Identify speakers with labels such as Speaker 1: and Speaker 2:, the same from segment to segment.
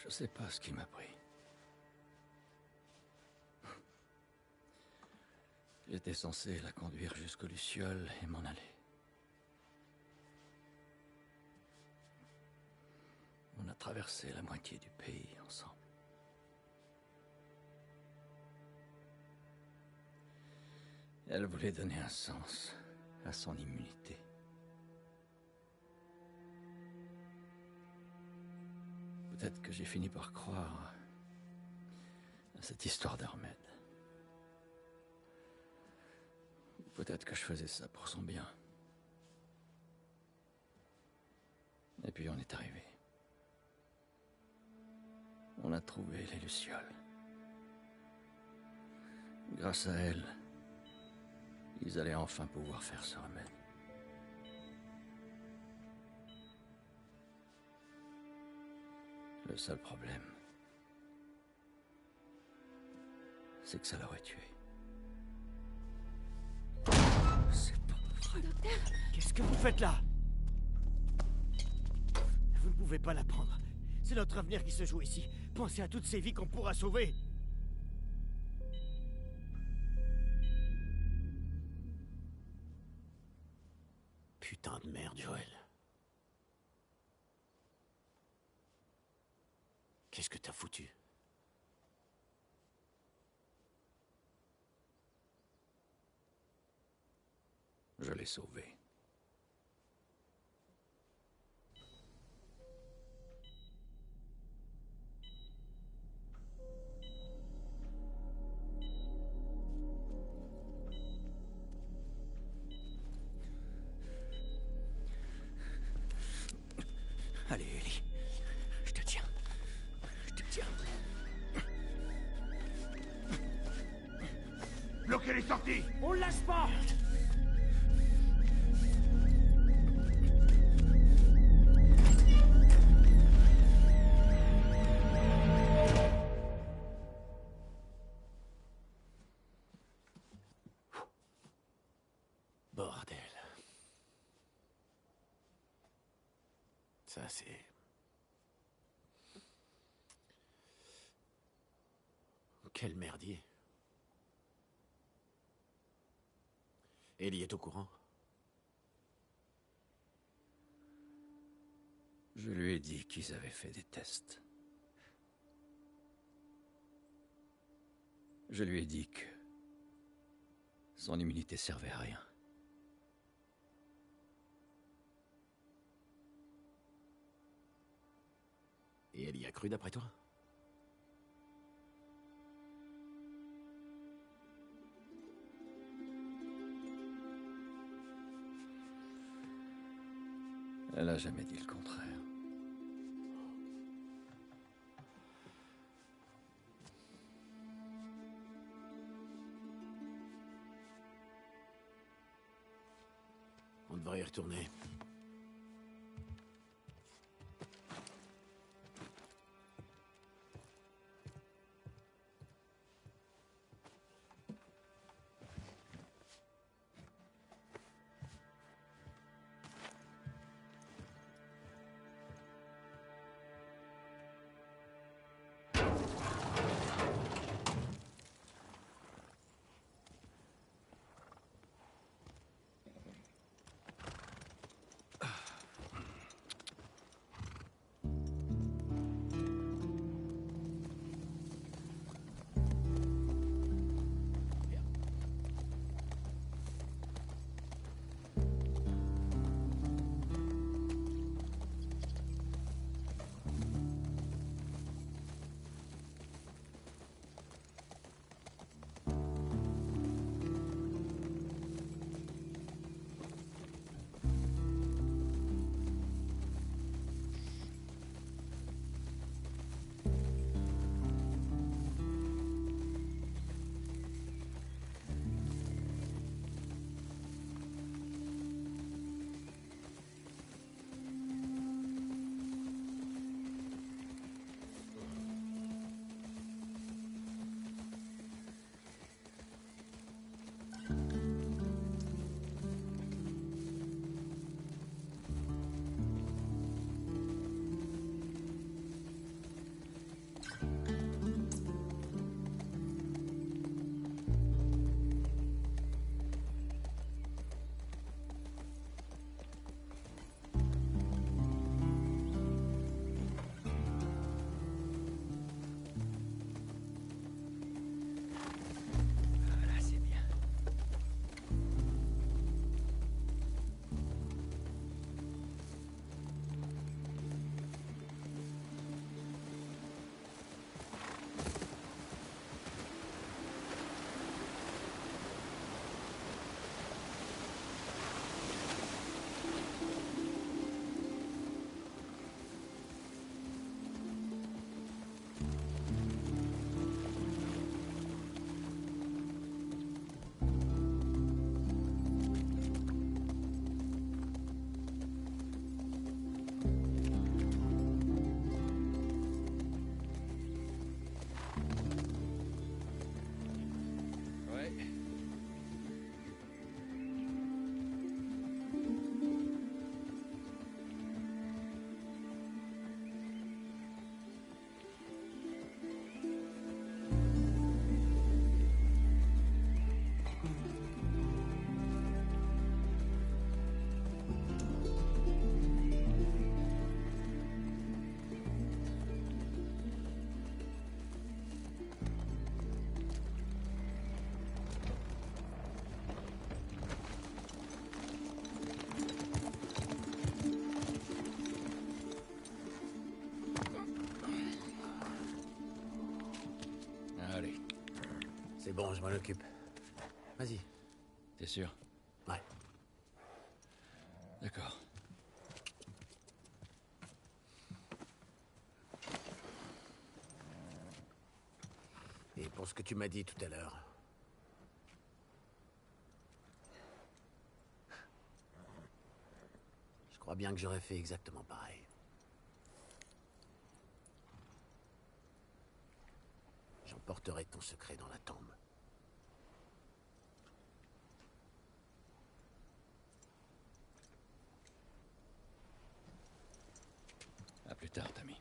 Speaker 1: Je sais pas ce qui m'a pris. J'étais censé la conduire jusqu'aux Lucioles et m'en aller. On a traversé la moitié du pays ensemble. Elle voulait donner un sens à son immunité. Peut-être que j'ai fini par croire à cette histoire d'Ahmed. Peut-être que je faisais ça pour son bien. Et puis on est arrivé. On a trouvé les Lucioles. Grâce à elle, ils allaient enfin pouvoir faire ce remède. Le seul problème, c'est que ça l'aurait tué. C'est pas vrai.
Speaker 2: Docteur,
Speaker 3: Qu'est-ce que vous faites là? Vous ne pouvez pas la prendre. C'est notre avenir qui se joue ici. Pensez à toutes ces vies qu'on pourra sauver. Putain de merde, Joël. Qu'est-ce que t'as foutu?
Speaker 1: Je l'ai sauvé.
Speaker 3: Allez, Ellie. Je te tiens. Je te tiens.
Speaker 4: Bloquez les sorties!
Speaker 3: On le lâche pas! Bordel. Ça, c'est... Quel merdier. Ellie est au courant?
Speaker 1: Je lui ai dit qu'ils avaient fait des tests. Je lui ai dit que son immunité servait à rien.
Speaker 3: Et elle y a cru d'après toi?
Speaker 1: Elle a jamais dit le contraire.
Speaker 3: On devrait y retourner. C'est bon, je m'en occupe. Vas-y.
Speaker 1: T'es sûr?
Speaker 3: Ouais.
Speaker 1: D'accord.
Speaker 3: Et pour ce que tu m'as dit tout à l'heure. Je crois bien que j'aurais fait exactement pareil. J'emporterai ton secret dans la tombe.
Speaker 1: À plus tard, Tommy.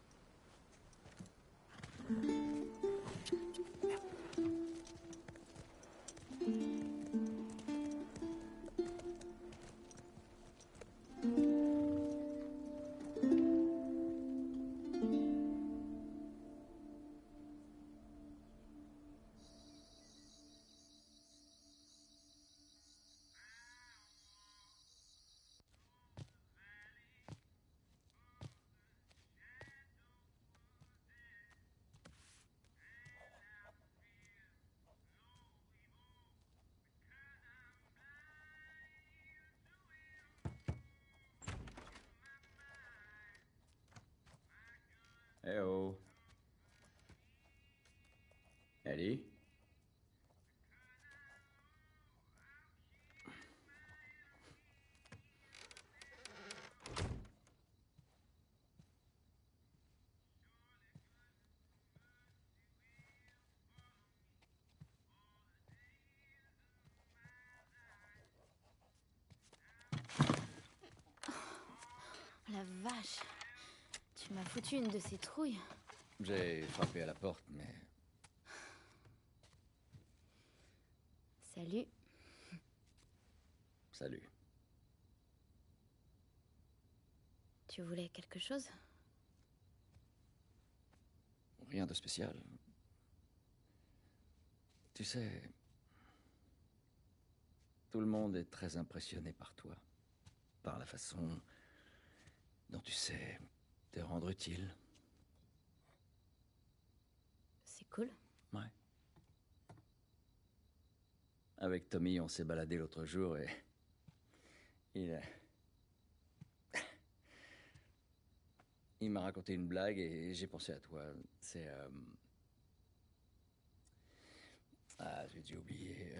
Speaker 1: Eh oh. Ellie?
Speaker 2: La vache. Tu m'as foutu une de ces trouilles.
Speaker 1: J'ai frappé à la porte, mais...
Speaker 2: Salut.
Speaker 1: Salut.
Speaker 2: Tu voulais quelque chose?
Speaker 1: Rien de spécial. Tu sais... Tout le monde est très impressionné par toi. Par la façon dont tu sais te rendre utile.
Speaker 2: C'est cool.
Speaker 1: Ouais. Avec Tommy, on s'est baladé l'autre jour et... Il m'a raconté une blague et j'ai pensé à toi. C'est... Ah, j'ai dû oublier.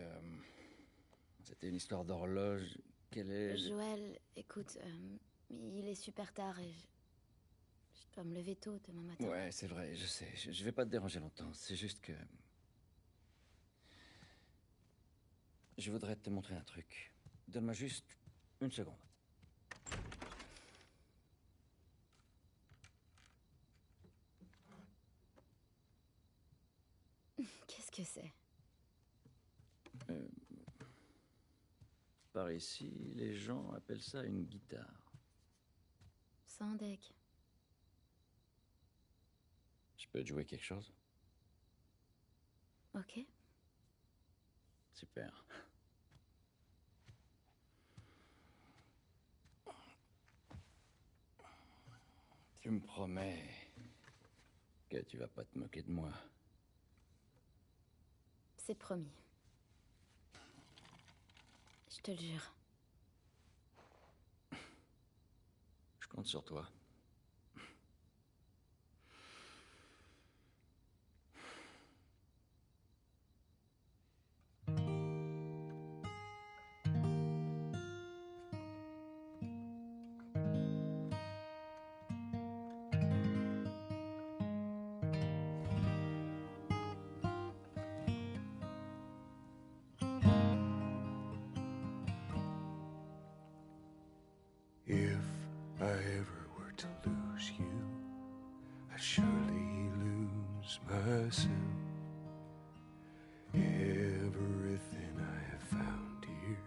Speaker 1: C'était une histoire d'horloge. Quelle est...
Speaker 2: Joël, écoute, il est super tard et je dois me lever tôt demain matin.
Speaker 1: Ouais, c'est vrai, je sais. Je vais pas te déranger longtemps. C'est juste que... Je voudrais te montrer un truc. Donne-moi juste une seconde.
Speaker 2: Qu'est-ce que c'est?
Speaker 1: Par ici, les gens appellent ça une guitare.
Speaker 2: Sans deck.
Speaker 1: Je peux te jouer quelque chose?
Speaker 2: Ok.
Speaker 1: Super. Tu me promets que tu vas pas te moquer de moi.
Speaker 2: C'est promis. Je te le jure.
Speaker 1: Je compte sur toi.
Speaker 4: If I ever were to lose you, I'd surely lose myself. Everything I have found here,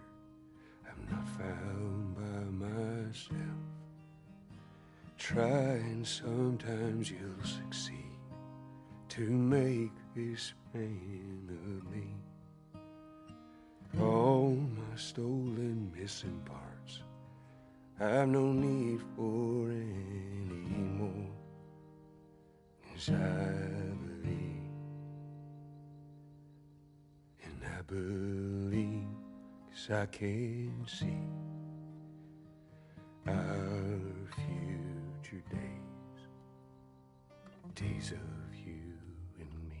Speaker 4: I'm not found by myself. Try and sometimes you'll succeed to make this man of me. All my stolen missing parts I've no need for any more, 'cause I believe believe, 'cause I can see our future days, days of you and me.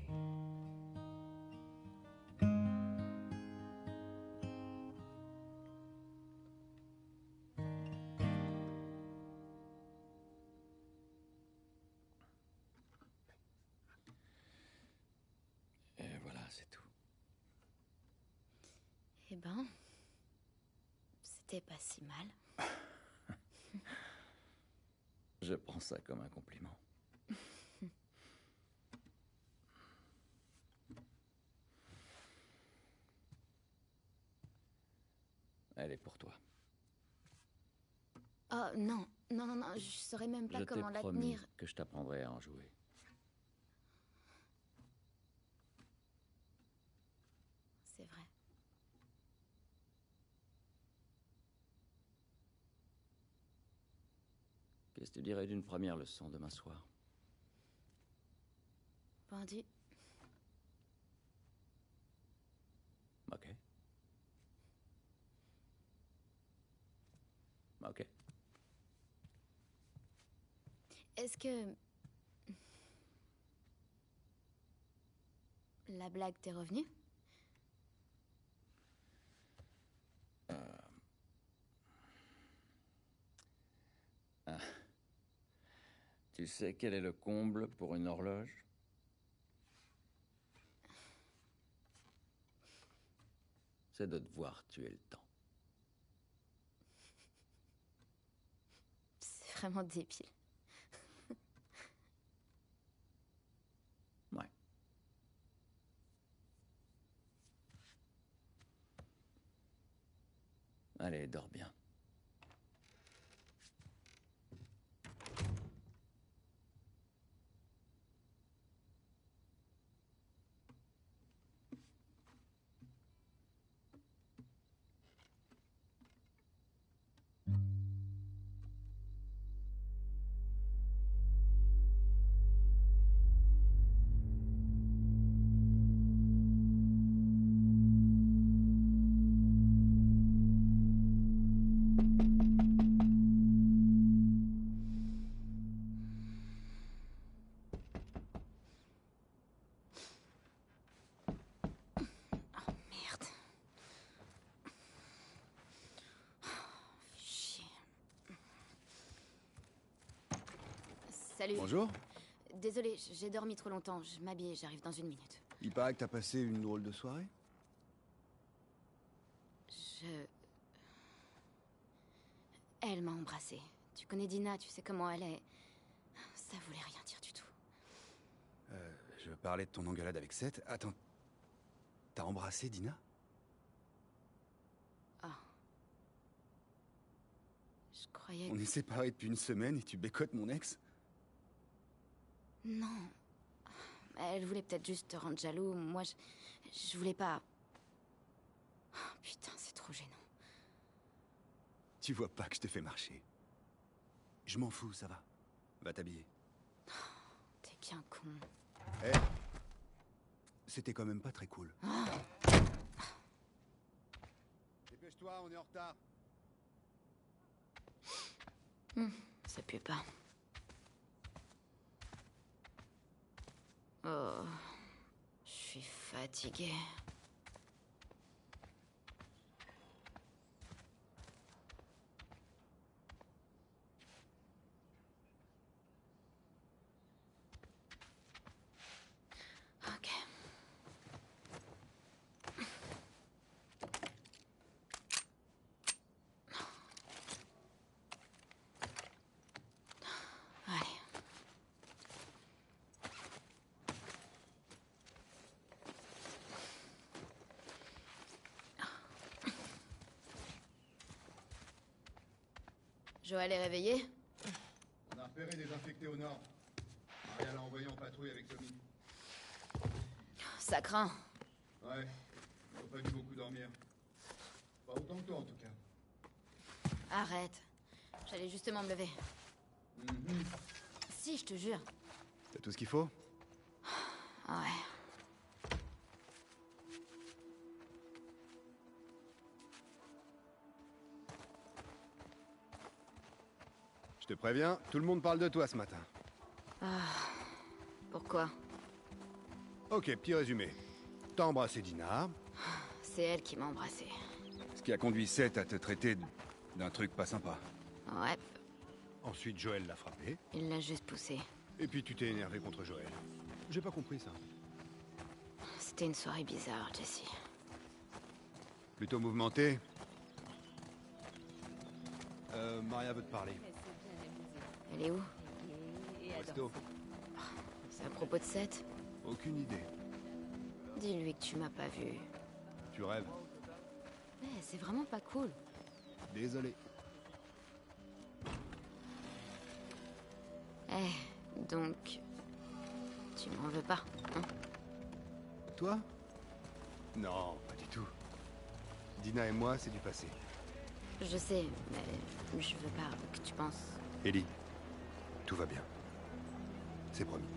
Speaker 1: Et voilà, c'est tout.
Speaker 2: Eh ben, c'était pas si mal.
Speaker 1: Je prends ça comme un compliment. Elle est pour toi.
Speaker 2: Oh non, non, non, non, je saurais même pas
Speaker 1: Je t'ai
Speaker 2: comment la
Speaker 1: promis
Speaker 2: tenir.
Speaker 1: que je t'apprendrai à en jouer.
Speaker 2: C'est vrai.
Speaker 1: Qu'est-ce que tu dirais d'une première leçon demain soir?
Speaker 2: Pendu.
Speaker 1: Ok. Ok.
Speaker 2: Est-ce que... La blague t'est revenue?
Speaker 1: Tu sais quel est le comble pour une horloge? C'est de devoir tuer le temps.
Speaker 2: C'est vraiment débile.
Speaker 1: Ouais. Allez, dors bien.
Speaker 2: Merde. Chier. Salut.
Speaker 5: Bonjour.
Speaker 2: Désolée, j'ai dormi trop longtemps. Je m'habille, j'arrive dans une minute.
Speaker 5: Il paraît que t'as passé une drôle de soirée.
Speaker 2: Elle m'a embrassée. Tu connais Dina, tu sais comment elle est. Ça voulait rien dire du tout.
Speaker 5: Je parlais de ton engueulade avec Seth. Attends. T'as embrassé Dina?
Speaker 2: Ah. Je croyais
Speaker 5: On
Speaker 2: que...
Speaker 5: est séparés depuis une semaine et tu bécotes mon ex?
Speaker 2: Non. Elle voulait peut-être juste te rendre jaloux. Moi, je voulais pas... Oh, putain, c'est trop gênant.
Speaker 5: Tu vois pas que je te fais marcher. Je m'en fous, ça va. Va t'habiller.
Speaker 2: T'es bien con.
Speaker 5: Eh. C'était quand même pas très cool. Dépêche-toi, on est en retard.
Speaker 2: Ça pue pas. Oh... Je suis fatiguée. Ok. Allez. Joël est réveillé?
Speaker 6: On a repéré des infectés au nord. Maria l'a envoyé en patrouille avec Tommy.
Speaker 2: Ça craint.
Speaker 6: Ouais, ils n'ont pas dû beaucoup dormir. Pas autant que toi, en tout cas.
Speaker 2: Arrête. J'allais justement me lever. Si, je te jure.
Speaker 5: T'as tout ce qu'il faut?
Speaker 2: Ouais.
Speaker 5: te préviens, tout le monde parle de toi ce matin.
Speaker 2: Pourquoi?
Speaker 5: Ok, petit résumé. T'as embrassé Dina,
Speaker 2: C'est elle qui m'a embrassée.
Speaker 5: ce qui a conduit Seth à te traiter d'un truc pas sympa.
Speaker 2: Ouais,
Speaker 5: Ensuite, Joël l'a frappé,
Speaker 2: il l'a juste poussée.
Speaker 5: et puis tu t'es énervé contre Joël. J'ai pas compris ça.
Speaker 2: C'était une soirée bizarre, Jessie.
Speaker 5: Plutôt mouvementé. Maria veut te parler.
Speaker 2: Elle est où?
Speaker 5: Au resto.
Speaker 2: C'est à propos de Seth?
Speaker 5: Aucune idée.
Speaker 2: Dis-lui que tu m'as pas vu.
Speaker 5: Tu rêves.
Speaker 2: C'est vraiment pas cool.
Speaker 5: Désolé.
Speaker 2: Donc... Tu m'en veux pas, hein?
Speaker 5: Toi? Non, pas du tout. Dina et moi, c'est du passé.
Speaker 2: Je sais, mais je veux pas que tu penses...
Speaker 5: Ellie, tout va bien. C'est promis.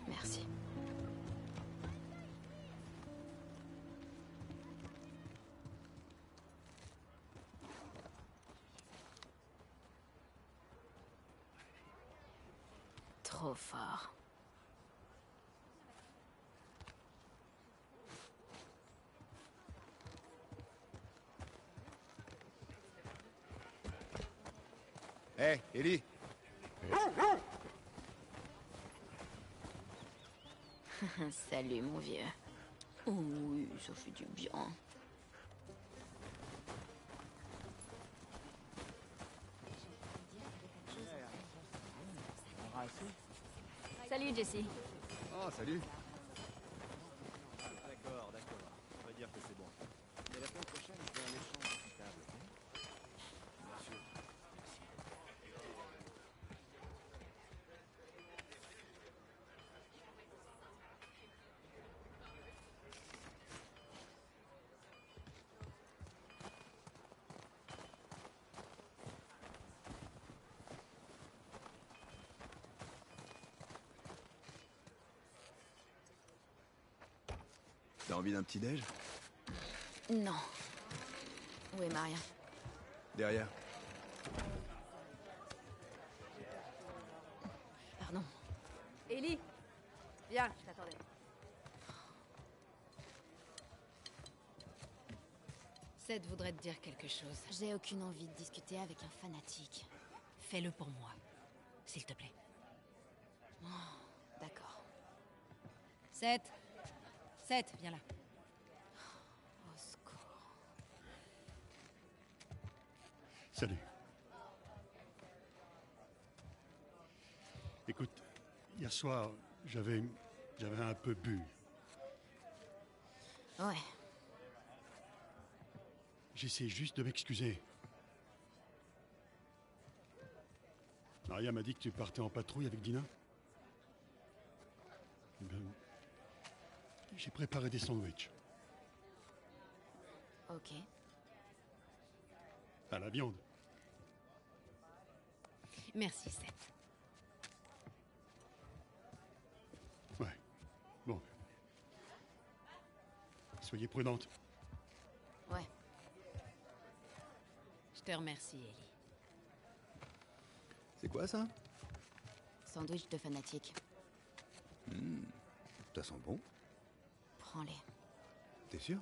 Speaker 2: Merci. Trop fort.
Speaker 5: Hé, Ellie!
Speaker 2: Salut, mon vieux. Oh oui, ça fait du bien.
Speaker 7: Salut, Jessie.
Speaker 5: Oh, salut!
Speaker 3: D'accord. On va dire que c'est bon. Mais la semaine prochaine, je veux un échange équitable. Bien sûr.
Speaker 5: T'as envie d'un petit déj?
Speaker 2: Non. Où est Maria?
Speaker 5: Derrière.
Speaker 2: Pardon.
Speaker 7: Ellie, viens, je t'attendais.
Speaker 8: Seth voudrait te dire quelque chose.
Speaker 2: J'ai aucune envie de discuter avec un fanatique.
Speaker 8: Fais-le pour moi, s'il te plaît.
Speaker 2: D'accord.
Speaker 8: Seth, viens là.
Speaker 2: Au secours.
Speaker 9: Salut. Écoute, hier soir, j'avais un peu bu.
Speaker 2: Ouais.
Speaker 9: J'essaie juste de m'excuser. Maria m'a dit que tu partais en patrouille avec Dina. Eh bien, j'ai préparé des sandwichs.
Speaker 2: Ok.
Speaker 9: À la viande.
Speaker 8: Merci, Seth.
Speaker 9: Ouais. Bon. Soyez prudente.
Speaker 2: Ouais.
Speaker 8: Je te remercie, Ellie.
Speaker 5: C'est quoi ça?
Speaker 2: Sandwich de fanatique.
Speaker 5: Ça sent bon.
Speaker 2: Prends-les.
Speaker 5: T'es sûr?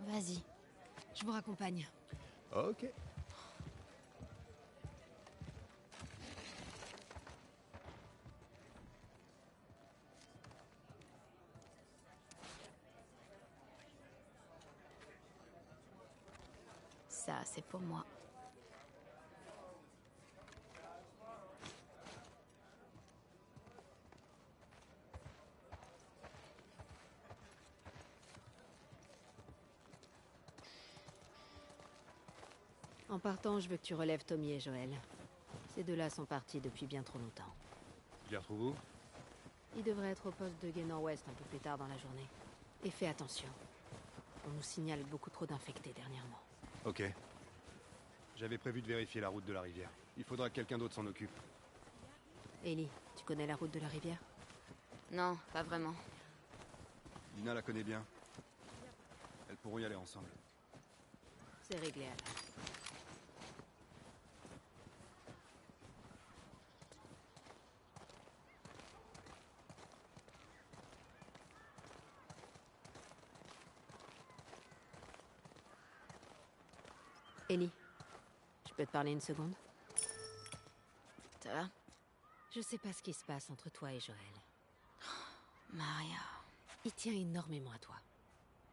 Speaker 8: Vas-y, je vous raccompagne.
Speaker 5: Ok.
Speaker 2: Ça, c'est pour moi.
Speaker 7: En partant, je veux que tu relèves Tommy et Joël. Ces deux-là sont partis depuis bien trop longtemps.
Speaker 5: Tu les retrouves où?
Speaker 7: Ils devraient être au poste de Gué Nord-Ouest un peu plus tard dans la journée. Et fais attention. On nous signale beaucoup trop d'infectés dernièrement.
Speaker 5: Ok. J'avais prévu de vérifier la route de la rivière. Il faudra que quelqu'un d'autre s'en occupe.
Speaker 7: Ellie, tu connais la route de la rivière?
Speaker 2: Non, pas vraiment.
Speaker 5: Dina la connaît bien. Elles pourront y aller ensemble.
Speaker 7: C'est réglé alors. peux te parler une seconde?
Speaker 2: Ça va?
Speaker 7: Je sais pas ce qui se passe entre toi et Joël.
Speaker 2: Maria,
Speaker 7: Il tient énormément à toi.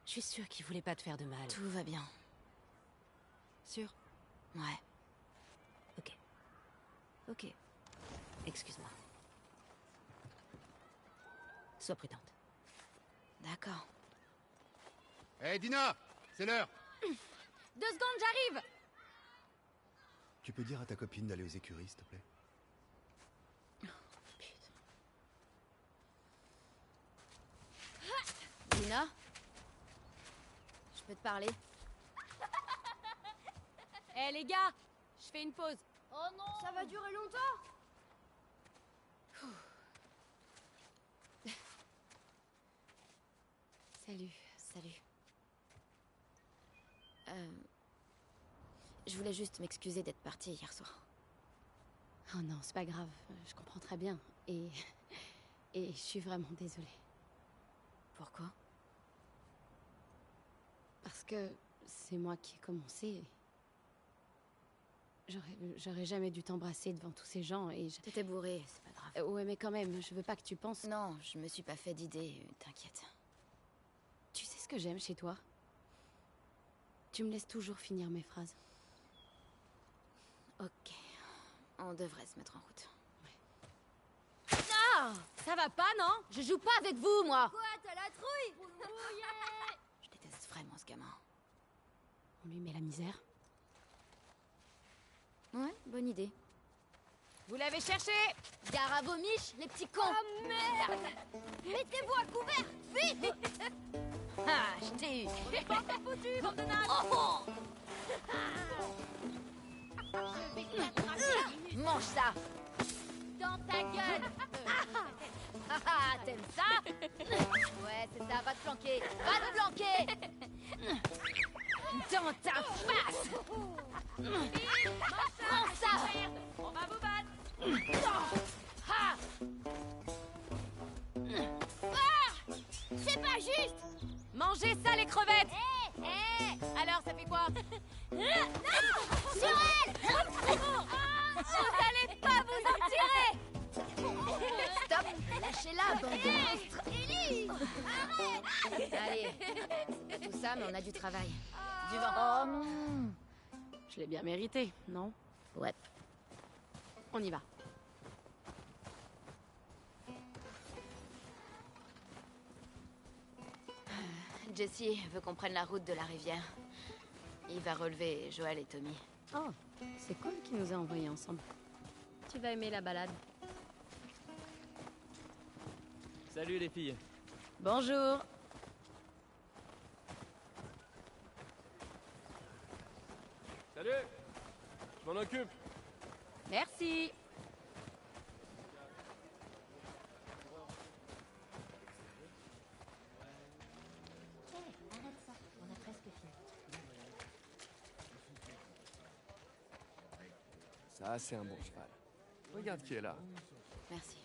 Speaker 7: Je suis sûre qu'il voulait pas te faire de mal.
Speaker 2: tout va bien.
Speaker 7: Sûr?
Speaker 2: Ouais.
Speaker 7: Ok. Ok. Excuse-moi. Sois prudente.
Speaker 2: D'accord.
Speaker 3: Hé, Dina! C'est l'heure!
Speaker 8: 2 secondes, j'arrive!
Speaker 5: Tu peux dire à ta copine d'aller aux écuries, s'il te plaît?
Speaker 2: Dina? Je peux te parler?
Speaker 8: Eh les gars, je fais une pause.
Speaker 2: Oh non!
Speaker 8: Ça va durer longtemps?
Speaker 2: Salut, salut. Je voulais juste m'excuser d'être partie hier soir.
Speaker 10: Oh non, c'est pas grave, je comprends très bien. Et je suis vraiment désolée.
Speaker 2: Pourquoi?
Speaker 10: Parce que c'est moi qui ai commencé. J'aurais jamais dû t'embrasser devant tous ces gens et je...
Speaker 2: T'étais bourrée, c'est pas grave.
Speaker 10: Ouais, mais quand même, je veux pas que tu penses...
Speaker 2: Non, je me suis pas fait d'idée, t'inquiète.
Speaker 10: Tu sais ce que j'aime chez toi? Tu me laisses toujours finir mes phrases.
Speaker 2: Ok. On devrait se mettre en route.
Speaker 8: Ah! Ça va pas, non? Je joue pas avec vous, moi! Quoi, t'as la trouille?
Speaker 2: Je déteste vraiment ce gamin.
Speaker 10: On lui met la misère.
Speaker 2: Ouais, bonne idée.
Speaker 8: Vous l'avez cherché?
Speaker 2: Gare à vos miches, les petits cons!
Speaker 8: Oh merde! Mettez-vous à couvert! Vite!
Speaker 2: Ah, je t'ai eu!
Speaker 8: On est pas encore foutus, bande de nazes!
Speaker 2: Oh,
Speaker 8: Je vais t'attraper!
Speaker 2: mange ça!
Speaker 8: Dans ta gueule!
Speaker 2: Ah, t'aimes ça? Ouais, c'est ça, va te planquer! Va te planquer! Dans ta face! Prends ça!
Speaker 8: On va vous battre!
Speaker 2: Ah!
Speaker 8: C'est pas juste! Mangez ça, les crevettes! Alors, ça fait quoi? Non! Sur elle! Vous allez pas vous en tirer!
Speaker 2: Stop! Lâchez-la, bande de monstres!
Speaker 8: Ellie! Arrête!
Speaker 2: Allez! Tout ça, mais on a du travail. Du vent.
Speaker 10: Oh non! Je l'ai bien mérité, non?
Speaker 2: Ouais.
Speaker 10: On y va.
Speaker 2: Jessie veut qu'on prenne la route de la rivière. Il va relever Joël et Tommy.
Speaker 10: Oh, c'est cool qu'ils nous a envoyés ensemble. Tu vas aimer la balade.
Speaker 11: Salut les filles.
Speaker 2: Bonjour!
Speaker 11: Salut. Je m'en occupe.
Speaker 8: Merci!
Speaker 4: Ça, c'est un bon cheval. Regarde qui est là.
Speaker 2: Merci.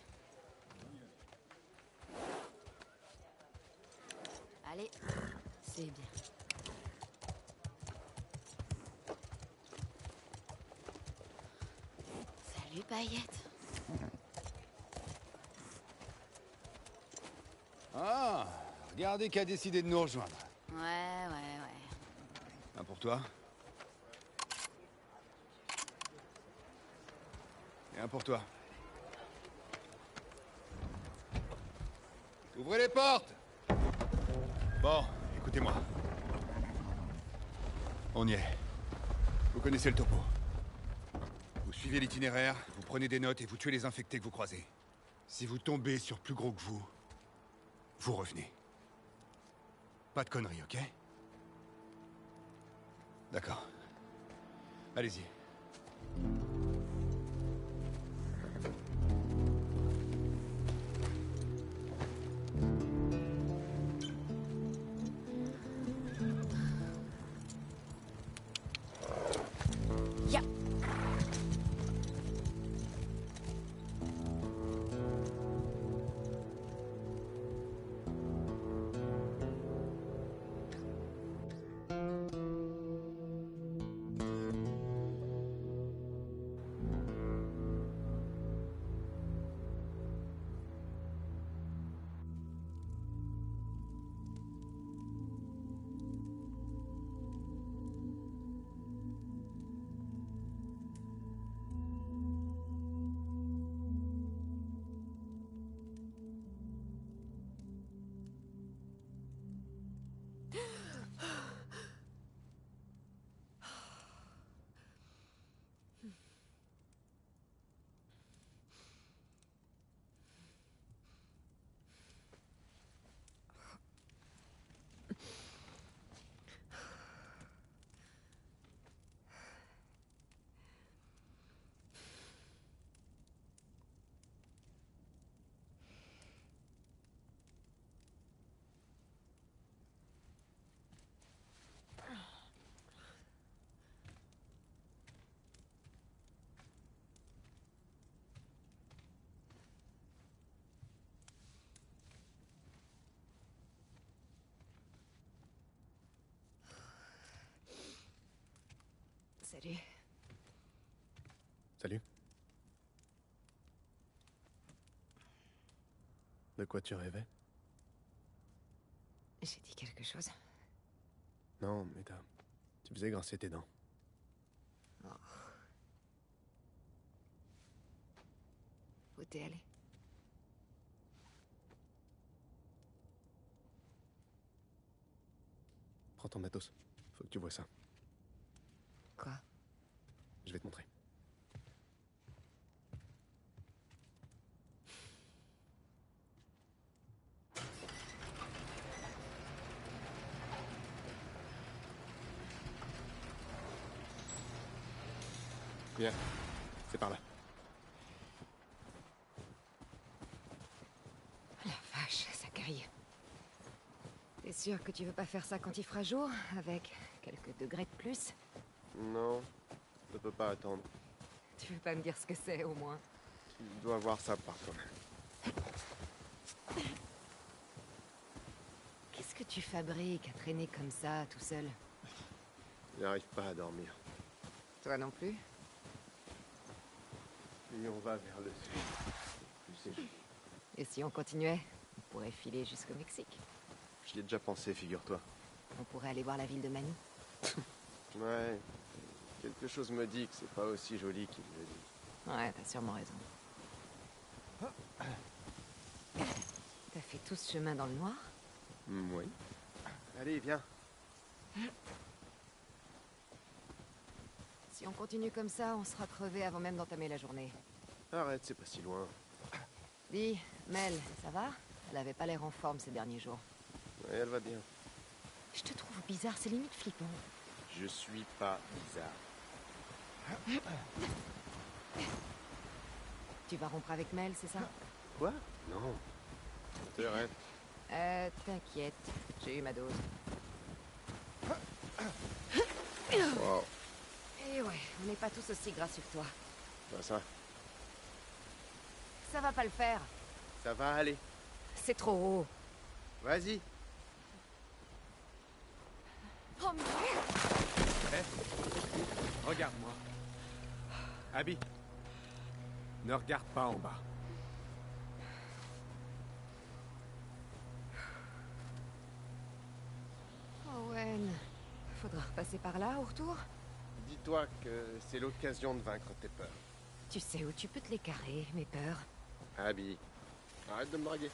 Speaker 2: Allez,
Speaker 10: C'est bien.
Speaker 2: salut Paillette.
Speaker 5: Ah, regardez qui a décidé de nous rejoindre.
Speaker 2: Ouais.
Speaker 5: Un pour toi. Et un pour toi. Ouvrez les portes! Bon, écoutez-moi. On y est. Vous connaissez le topo. Vous suivez l'itinéraire, vous prenez des notes et vous tuez les infectés que vous croisez. Si vous tombez sur plus gros que vous, vous revenez. Pas de conneries, ok? D'accord. Allez-y.
Speaker 2: Ya!
Speaker 12: Salut.
Speaker 13: Salut. De quoi tu rêvais?
Speaker 12: J'ai dit quelque chose?
Speaker 13: Non, mais tu faisais grincer tes dents.
Speaker 12: Oh. Où t'es allé?
Speaker 13: Prends ton matos. Faut que tu vois ça.
Speaker 12: Quoi?
Speaker 13: Je vais te montrer. Viens, c'est par là.
Speaker 12: La vache, ça caille. T'es sûr que tu veux pas faire ça quand il fera jour, avec quelques degrés de plus?
Speaker 13: Non, je peux pas attendre.
Speaker 12: Tu veux pas me dire ce que c'est, au moins?
Speaker 13: Tu dois voir ça par toi-même.
Speaker 12: Qu'est-ce que tu fabriques à traîner comme ça, tout seul?
Speaker 13: J'arrive pas à dormir.
Speaker 12: Toi non plus?
Speaker 13: Plus on va vers le sud, plus c'est joli.
Speaker 12: Et si on continuait, on pourrait filer jusqu'au Mexique.
Speaker 13: J'y ai déjà pensé, figure-toi.
Speaker 12: On pourrait aller voir la ville de Manny.
Speaker 13: Ouais, quelque chose me dit que c'est pas aussi joli qu'il le dit.
Speaker 12: Ouais, t'as sûrement raison. T'as fait tout ce chemin dans le noir?
Speaker 13: Oui. Allez, viens.
Speaker 12: Si on continue comme ça, on sera crevé avant même d'entamer la journée.
Speaker 13: Arrête, c'est pas si loin.
Speaker 12: Dis, Mel, ça va? Elle avait pas l'air en forme ces derniers jours.
Speaker 13: Ouais, elle va bien.
Speaker 12: Je te trouve bizarre, c'est limite flippant.
Speaker 13: Je suis pas bizarre.
Speaker 12: Tu vas rompre avec Mel, c'est ça?
Speaker 13: Quoi? Non. C'est vrai.
Speaker 12: T'inquiète, j'ai eu ma dose.
Speaker 13: Wow.
Speaker 12: Et ouais, on n'est pas tous aussi gracieux que toi.
Speaker 13: Bah ça.
Speaker 12: Ça va pas le faire.
Speaker 13: Ça va aller.
Speaker 12: C'est trop haut.
Speaker 13: Vas-y.
Speaker 12: Oh merde!
Speaker 13: Hé, regarde-moi. Abby, ne regarde pas en bas.
Speaker 12: Owen, faudra repasser par là au retour?
Speaker 13: Dis-toi que c'est l'occasion de vaincre tes peurs.
Speaker 12: Tu sais où tu peux te les carrer, mes peurs.
Speaker 13: Abby, arrête de me draguer.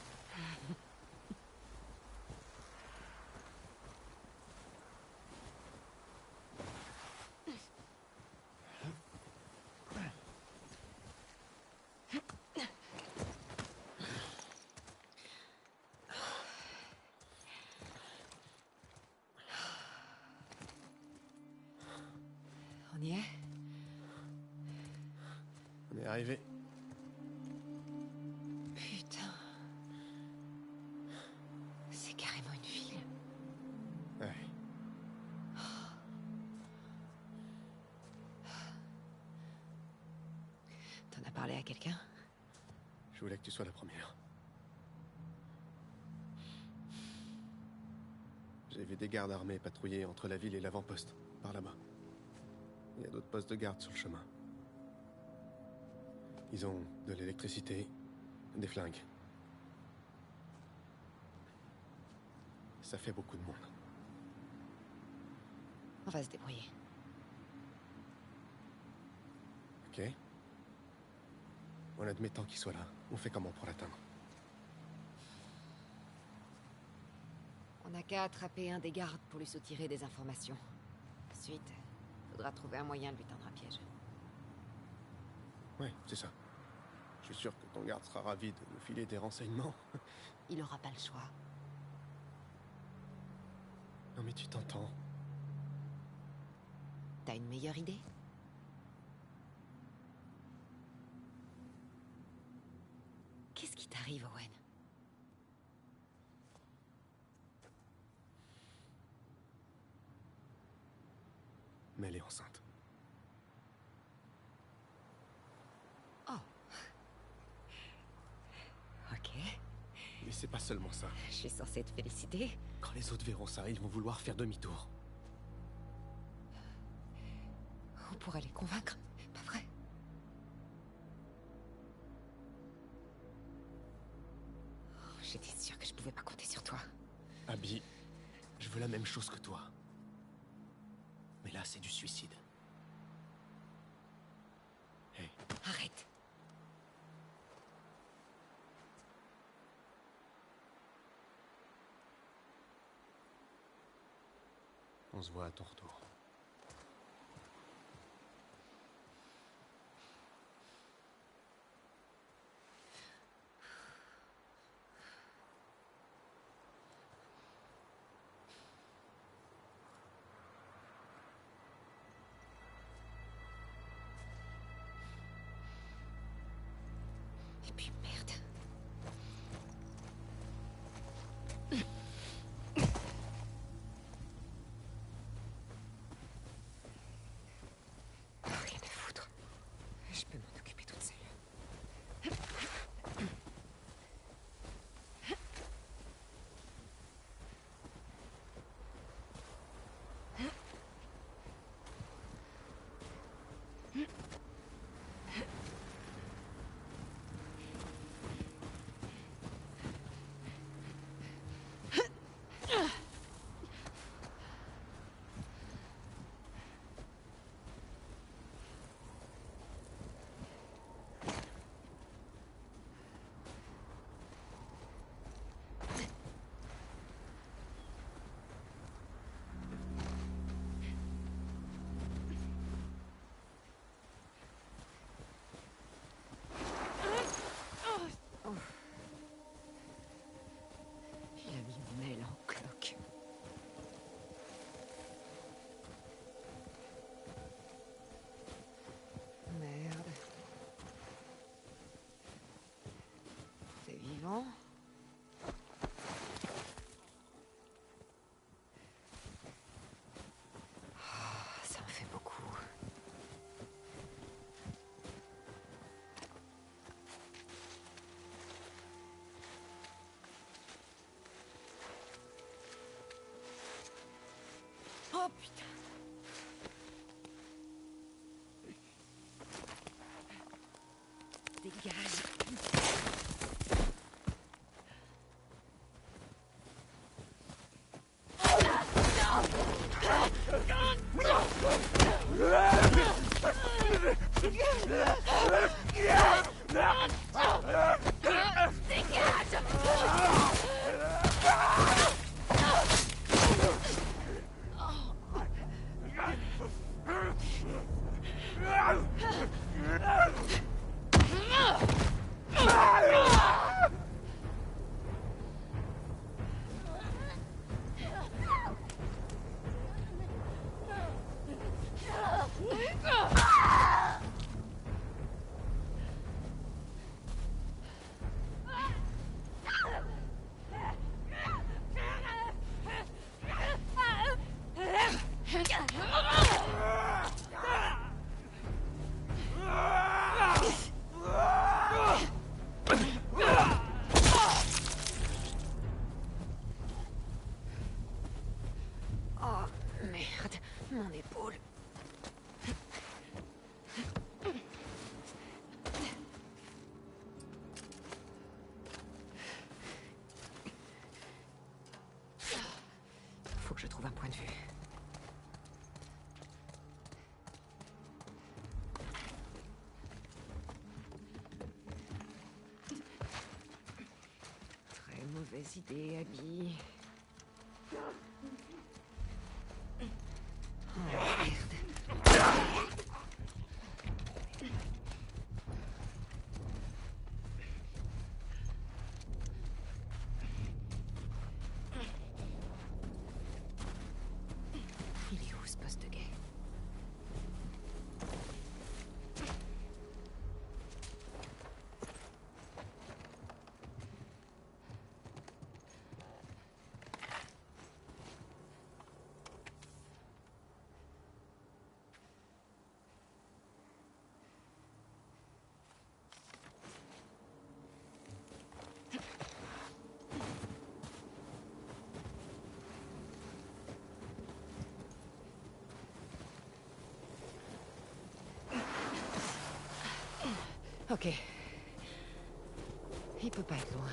Speaker 12: On y est?
Speaker 13: On est arrivé.
Speaker 12: Putain. C'est carrément une ville.
Speaker 13: Ouais.
Speaker 12: T'en as parlé à quelqu'un?
Speaker 13: Je voulais que tu sois la première. J'ai vu des gardes armés patrouiller entre la ville et l'avant-poste, par là-bas. Il y a d'autres postes de garde sur le chemin. Ils ont de l'électricité, des flingues. Ça fait beaucoup de monde.
Speaker 12: On va se débrouiller.
Speaker 13: Ok. En admettant qu'il soit là, on fait comment pour l'atteindre?
Speaker 12: On n'a qu'à attraper un des gardes pour lui soutirer des informations. Ensuite, faudra trouver un moyen de lui tendre un piège.
Speaker 13: Ouais, c'est ça. Je suis sûr que ton garde sera ravi de nous filer des renseignements.
Speaker 12: Il aura pas le choix.
Speaker 13: Non mais tu t'entends.
Speaker 12: T'as une meilleure idée? Qu'est-ce qui t'arrive, Owen?
Speaker 13: Mais elle est enceinte.
Speaker 12: Oh. Ok.
Speaker 13: Mais c'est pas seulement ça.
Speaker 12: Je suis censée te féliciter.
Speaker 13: Quand les autres verront ça, ils vont vouloir faire demi-tour.
Speaker 12: On pourrais les convaincre, pas vrai? Oh, j'étais sûre que je pouvais pas compter sur toi.
Speaker 13: Abby, je veux la même chose que toi. Mais là, c'est du suicide. Hey.
Speaker 12: Arrête.
Speaker 13: On se voit à ton retour.
Speaker 12: Et puis merde. Rien à foutre. Je peux m'en occuper toute seule. Il a mis Mel en cloque. Merde. T'es vivant? Ah, ça en fait beaucoup. Oh putain. Dégage. Oh merde, mon épaule. Faut que je trouve un point de vue. Très mauvaise idée, Abby. Oh, merde. Il est où ce poste de guet? Ok. Il peut pas être loin.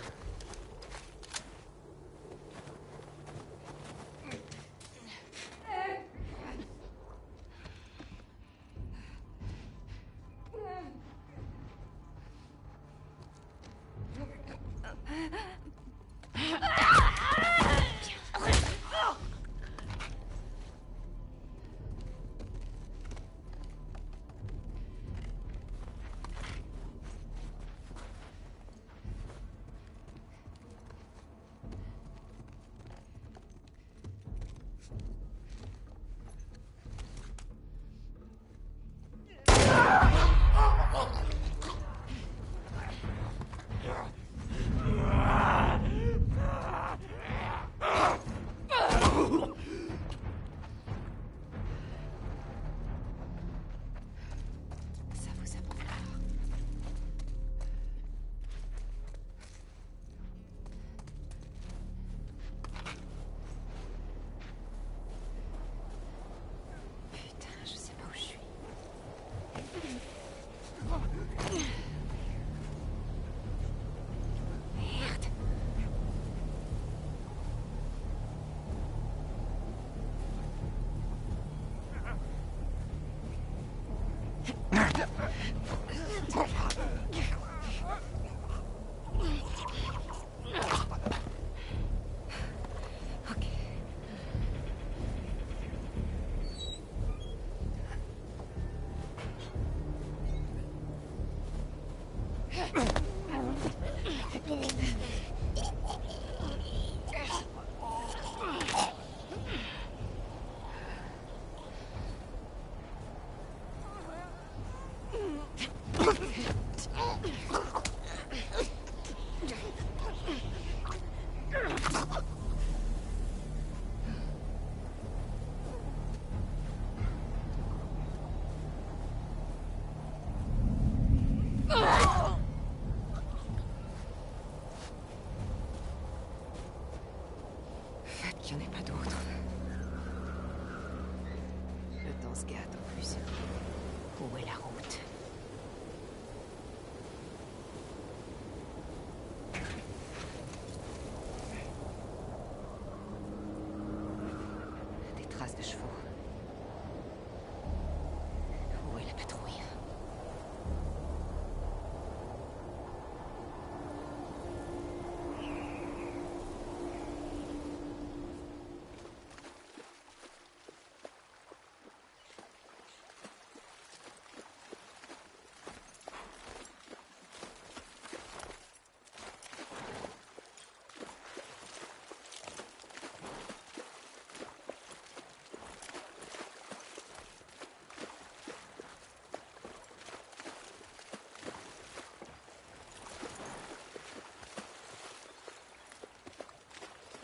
Speaker 12: Qu'il n'y en ait pas d'autres. Le temps se gâte en plus. Où est la route? Des traces de chevaux. Où est la patrouille?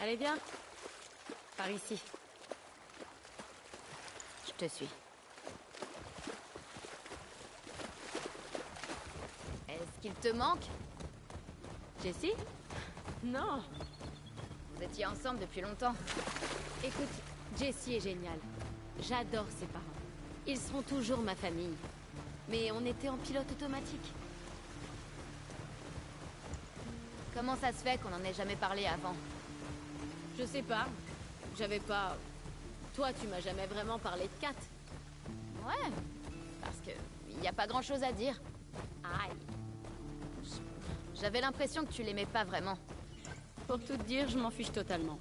Speaker 7: Allez, viens. Par ici. Je te suis.
Speaker 2: Est-ce qu'il te manque?
Speaker 7: Jessie? Non.
Speaker 2: Vous étiez ensemble depuis longtemps.
Speaker 7: Écoute, Jessie est géniale. J'adore ses parents. Ils seront toujours ma famille. Mais on était en pilote automatique.
Speaker 2: Comment ça se fait qu'on n'en ait jamais parlé avant?
Speaker 7: Je sais pas. J'avais pas... Toi, tu m'as jamais vraiment parlé de Kat.
Speaker 2: Ouais. Parce que il n'y a pas grand-chose à dire.
Speaker 7: Aïe.
Speaker 2: J'avais l'impression que tu l'aimais pas vraiment.
Speaker 7: Pour tout te dire, je m'en fiche totalement.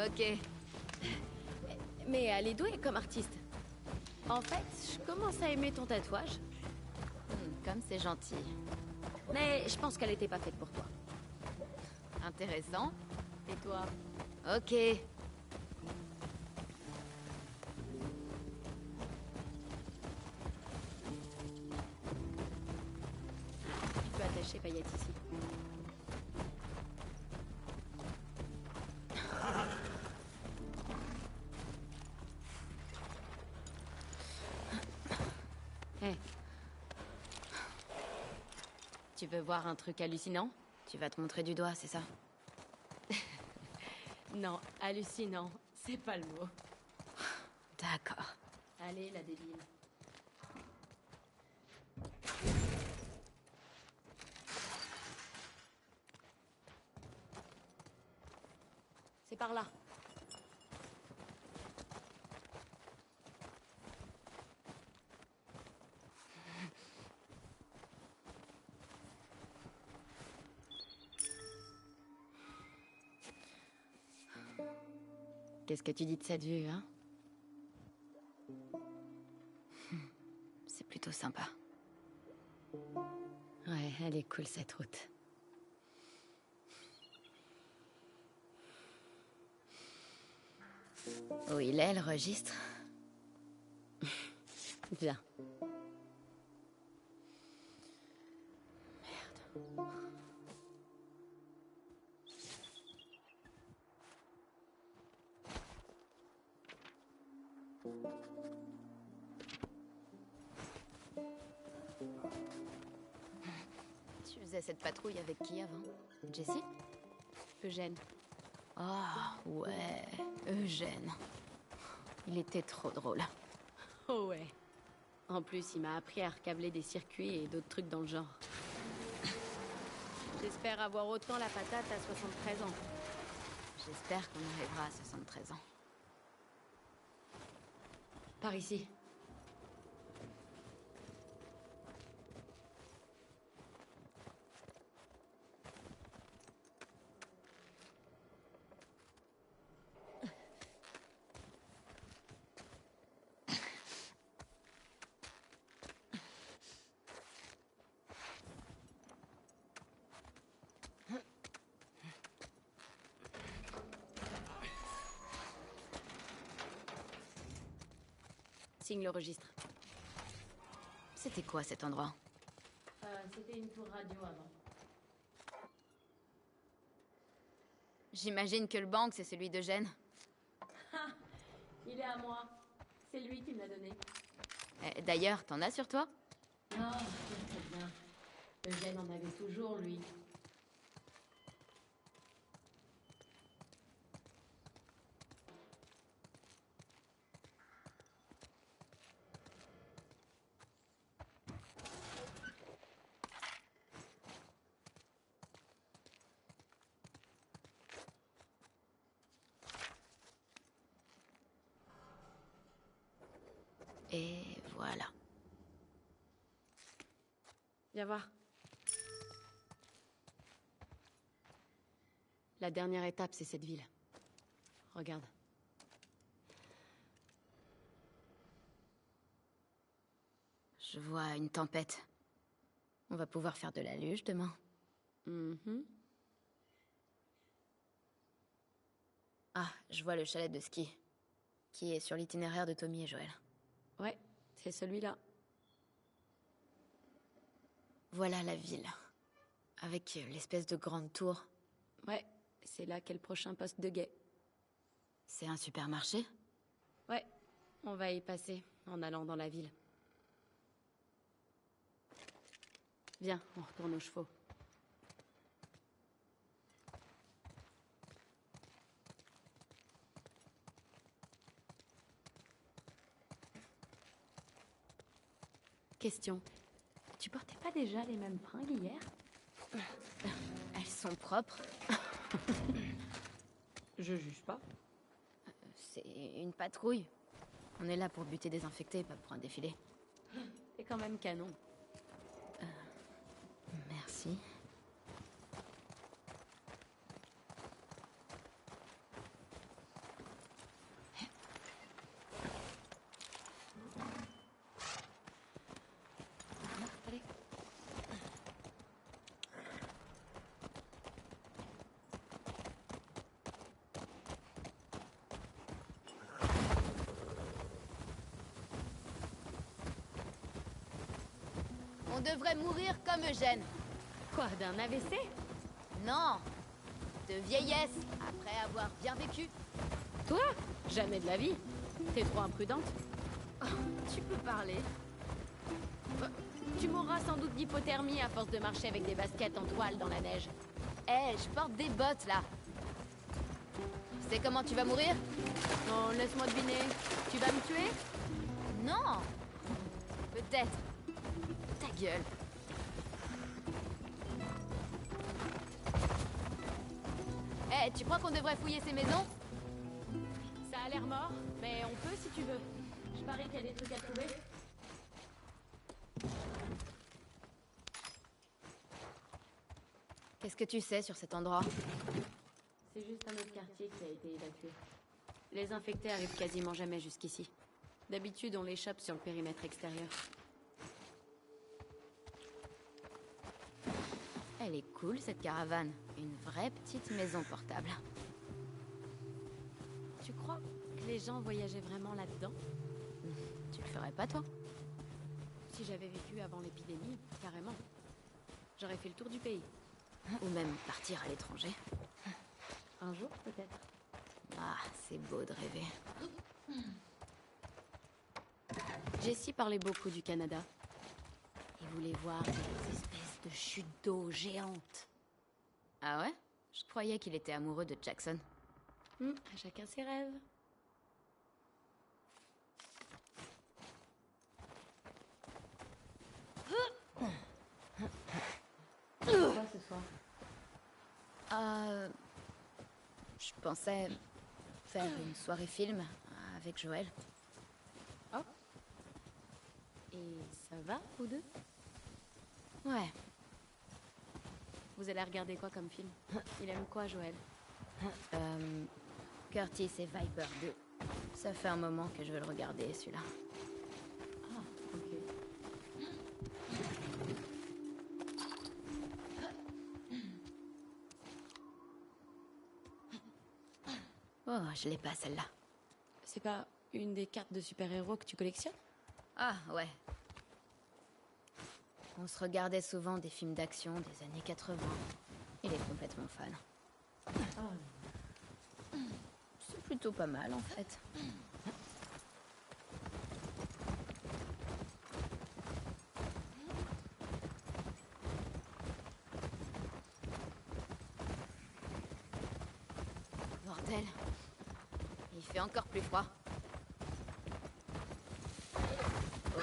Speaker 2: Ok.
Speaker 7: Mais elle est douée comme artiste. En fait, je commence à aimer ton tatouage.
Speaker 2: Comme c'est gentil.
Speaker 7: Mais je pense qu'elle était pas faite pour toi.
Speaker 2: Intéressant.
Speaker 7: Et toi?
Speaker 2: Ok.
Speaker 7: Tu peux attacher Paillette ici. Hey. Tu veux voir un truc hallucinant?
Speaker 2: Tu vas te montrer du doigt, c'est ça?
Speaker 7: Non, hallucinant, c'est pas le mot.
Speaker 2: D'accord.
Speaker 7: Allez, la débile. par là. Qu'est-ce que tu dis de cette vue, hein?
Speaker 10: C'est plutôt sympa.
Speaker 7: Ouais, elle est cool cette route.
Speaker 10: Où il est, le registre?
Speaker 7: Viens.
Speaker 10: Tu faisais cette patrouille avec qui avant? Jessie?
Speaker 7: Eugène.
Speaker 10: Ah, ouais, Eugène. Il était trop drôle.
Speaker 7: Oh ouais. En plus, il m'a appris à recabler des circuits et d'autres trucs dans le genre. J'espère avoir autant la patate à 73 ans.
Speaker 10: J'espère qu'on arrivera à 73 ans.
Speaker 7: Par ici. Signe le registre.
Speaker 10: C'était quoi cet endroit?
Speaker 7: C'était une tour radio avant.
Speaker 10: J'imagine que le banque, c'est celui d'Eugène.
Speaker 7: Il est à moi. C'est lui qui me l'a donné.
Speaker 10: D'ailleurs, t'en as sur toi?
Speaker 7: Non, c'est bien. Eugène en avait toujours, lui.
Speaker 10: Et voilà.
Speaker 7: Viens voir. La dernière étape, c'est cette ville. Regarde.
Speaker 10: Je vois une tempête. On va pouvoir faire de la luge demain. Ah, je vois le chalet de ski, qui est sur l'itinéraire de Tommy et Joël.
Speaker 7: Ouais, c'est celui-là.
Speaker 10: Voilà la ville, avec l'espèce de grande tour.
Speaker 7: Ouais, c'est là qu'est le prochain poste de guet.
Speaker 10: C'est un supermarché?
Speaker 7: Ouais, on va y passer en allant dans la ville. Viens, on retourne aux chevaux. Question. Tu portais pas déjà les mêmes fringues hier?
Speaker 10: Elles sont propres.
Speaker 7: Je juge pas.
Speaker 10: C'est une patrouille. On est là pour buter des infectés, pas pour un défilé.
Speaker 7: C'est quand même canon.
Speaker 10: Merci.
Speaker 7: Allez.
Speaker 2: On devrait mourir comme Eugène.
Speaker 7: Quoi, d'un AVC?
Speaker 2: Non, de vieillesse, après avoir bien vécu.
Speaker 7: Toi? Jamais de la vie. T'es trop imprudente.
Speaker 2: Oh, tu peux parler.
Speaker 7: Tu mourras sans doute d'hypothermie à force de marcher avec des baskets en toile dans la neige.
Speaker 2: Eh, je porte des bottes, là. Tu sais comment tu vas mourir?
Speaker 7: Non, laisse-moi deviner. Tu vas me tuer?
Speaker 2: Non. Peut-être. Ta gueule. Ouais, tu crois qu'on devrait fouiller ces maisons?
Speaker 7: Ça a l'air mort, mais on peut si tu veux. Je parie qu'il y a des trucs à trouver.
Speaker 2: Qu'est-ce que tu sais sur cet endroit?
Speaker 7: C'est juste un autre quartier qui a été évacué. Les infectés arrivent quasiment jamais jusqu'ici. D'habitude, on les chope sur le périmètre extérieur.
Speaker 2: Elle est cool, cette caravane. Une vraie petite maison portable.
Speaker 7: Tu crois que les gens voyageaient vraiment là-dedans?
Speaker 2: Tu le ferais pas, toi?
Speaker 7: Si j'avais vécu avant l'épidémie, carrément. J'aurais fait le tour du pays.
Speaker 2: Ou même partir à l'étranger.
Speaker 7: Un jour, peut-être.
Speaker 2: Ah, c'est beau de rêver.
Speaker 7: Jessie parlait beaucoup du Canada.
Speaker 2: Il voulait voir des espèces de chutes d'eau géantes. Ah ouais? Je croyais qu'il était amoureux de Jackson.
Speaker 7: À chacun ses rêves. Quoi ce soir?
Speaker 2: Je pensais faire une soirée film avec Joël.
Speaker 7: Oh. Et ça va, vous deux?
Speaker 2: Ouais.
Speaker 7: Vous allez regarder quoi comme film? Il aime quoi, Joël?
Speaker 2: Curtis et Viper 2. Ça fait un moment que je veux le regarder, celui-là.
Speaker 7: Ah, ok.
Speaker 2: Oh, je l'ai pas, celle-là.
Speaker 7: C'est pas une des cartes de super-héros que tu collectionnes?
Speaker 2: Ah, ouais. On se regardait souvent des films d'action des années 80. Il est complètement fan. C'est plutôt pas mal, en fait. Bordel. Il fait encore plus froid. Oh,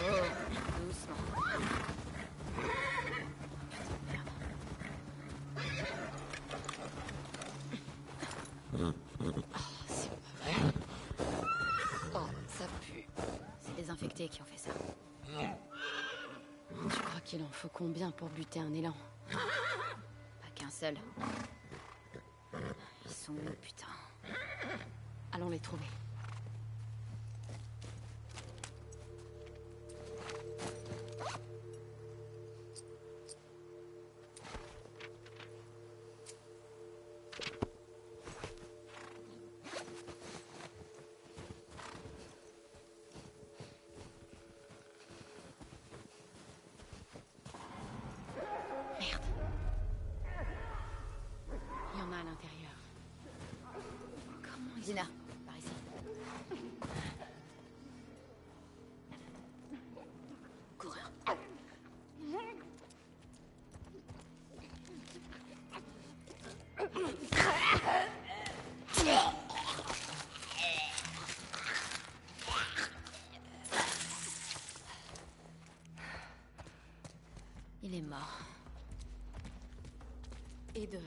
Speaker 2: doucement. C'est pas vrai. Oh, ça pue. C'est des infectés qui ont fait ça.
Speaker 7: Tu crois qu'il en faut combien pour buter un élan?
Speaker 2: Pas qu'un seul. Ils sont où, putain?
Speaker 7: Allons les trouver. Il y en a à l'intérieur.
Speaker 2: Comment Dina, par ici. Coureur. Il est mort.
Speaker 7: Et de là.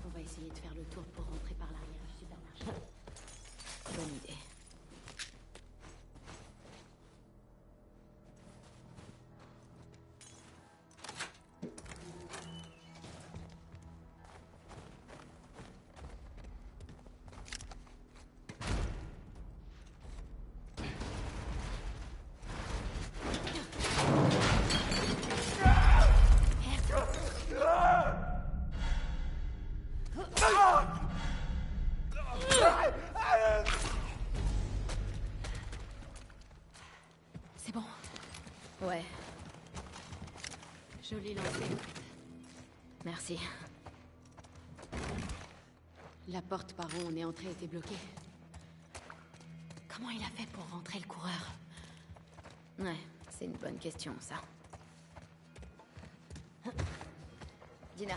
Speaker 7: On va essayer de faire le tour pour rentrer par l'arrière du supermarché.
Speaker 2: Bonne idée.
Speaker 7: C'est bon.
Speaker 2: Ouais,
Speaker 7: Joli lancé.
Speaker 2: merci.
Speaker 7: La porte par où on est entré était bloquée. Comment il a fait pour rentrer, le coureur?
Speaker 2: Ouais, c'est une bonne question, ça. Dina.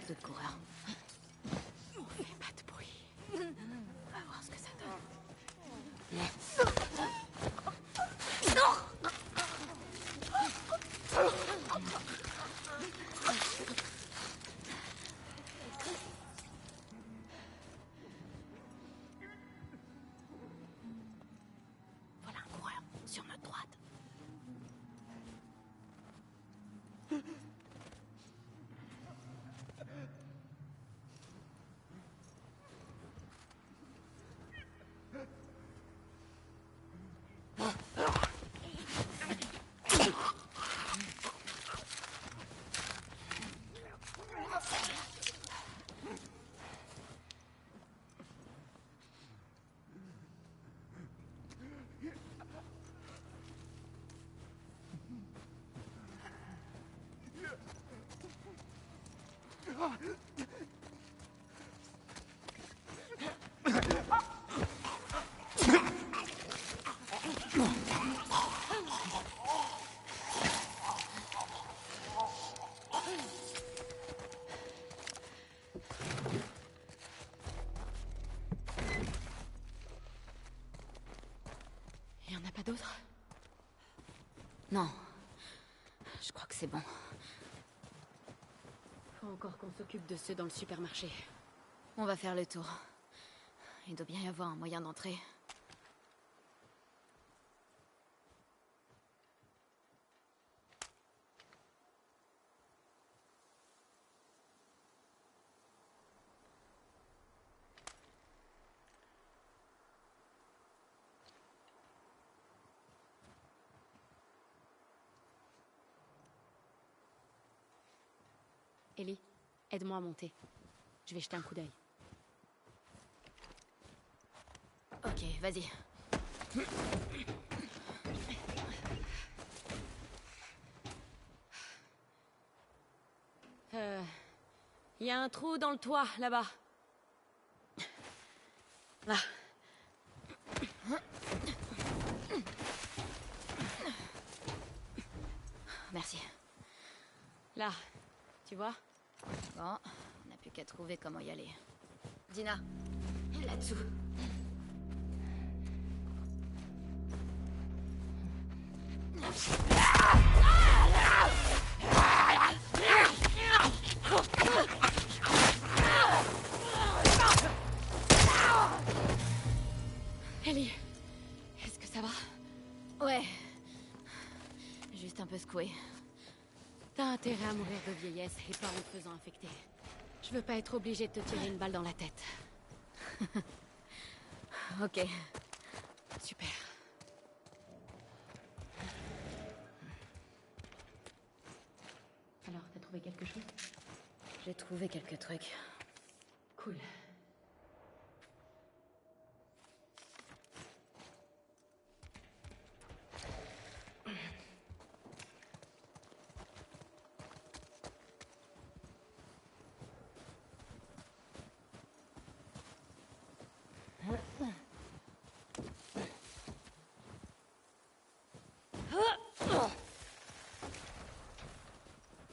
Speaker 2: D'autres coureurs.
Speaker 7: On fait pas de bruit.
Speaker 2: On va voir ce que ça donne.
Speaker 10: Il y en a pas d'autres?
Speaker 7: Non. Je crois que c'est bon.
Speaker 10: Faut encore qu'on s'occupe de ceux dans le supermarché.
Speaker 7: On va faire le tour. Il doit bien y avoir un moyen d'entrer.
Speaker 10: Ellie, aide-moi à monter. Je vais jeter un coup d'œil.
Speaker 7: Ok, vas-y.
Speaker 10: Il y a un trou dans le toit, là-bas. Là.
Speaker 7: Merci.
Speaker 10: Là, tu vois?
Speaker 7: Bon, on n'a plus qu'à trouver comment y aller. Dina, là-dessous.
Speaker 10: Ellie, est-ce que ça va?
Speaker 7: Ouais. Juste un peu secoué.
Speaker 10: T'as intérêt à mourir de vieillesse et pas en te faisant infecter. Je veux pas être obligée de te tirer une balle dans la tête.
Speaker 7: Ok.
Speaker 10: Super. Alors, t'as trouvé quelque chose?
Speaker 7: J'ai trouvé quelques trucs.
Speaker 10: Cool.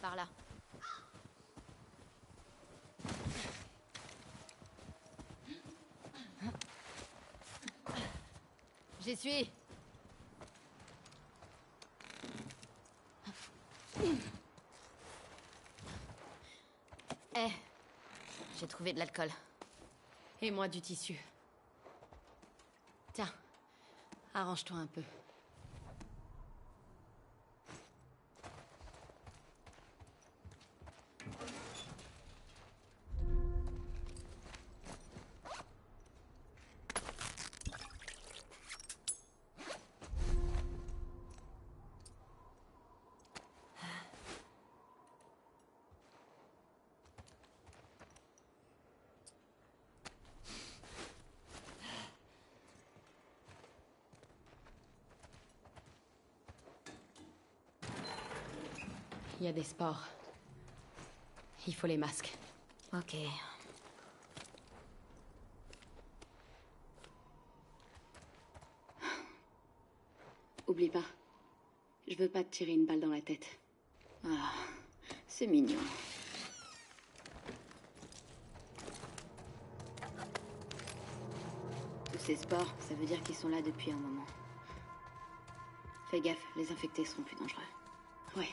Speaker 7: Par là. J'y suis. J'ai trouvé de l'alcool.
Speaker 10: Et moi du tissu. Tiens, arrange-toi un peu. Il y a des spores. Il faut les masques.
Speaker 7: Ok.
Speaker 10: Oublie pas. Je veux pas te tirer une balle dans la tête.
Speaker 7: Ah, c'est mignon.
Speaker 10: Tous ces spores, ça veut dire qu'ils sont là depuis un moment. Fais gaffe, les infectés seront plus dangereux. Ouais.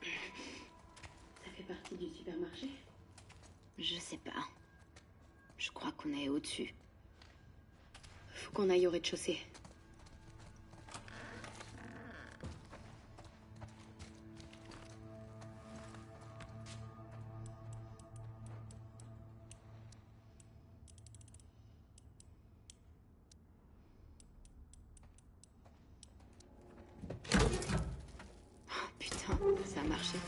Speaker 10: Ça fait partie du supermarché?
Speaker 7: Je sais pas. Je crois qu'on est au-dessus.
Speaker 10: Faut qu'on aille au rez-de-chaussée. Oh, putain, ça a marché.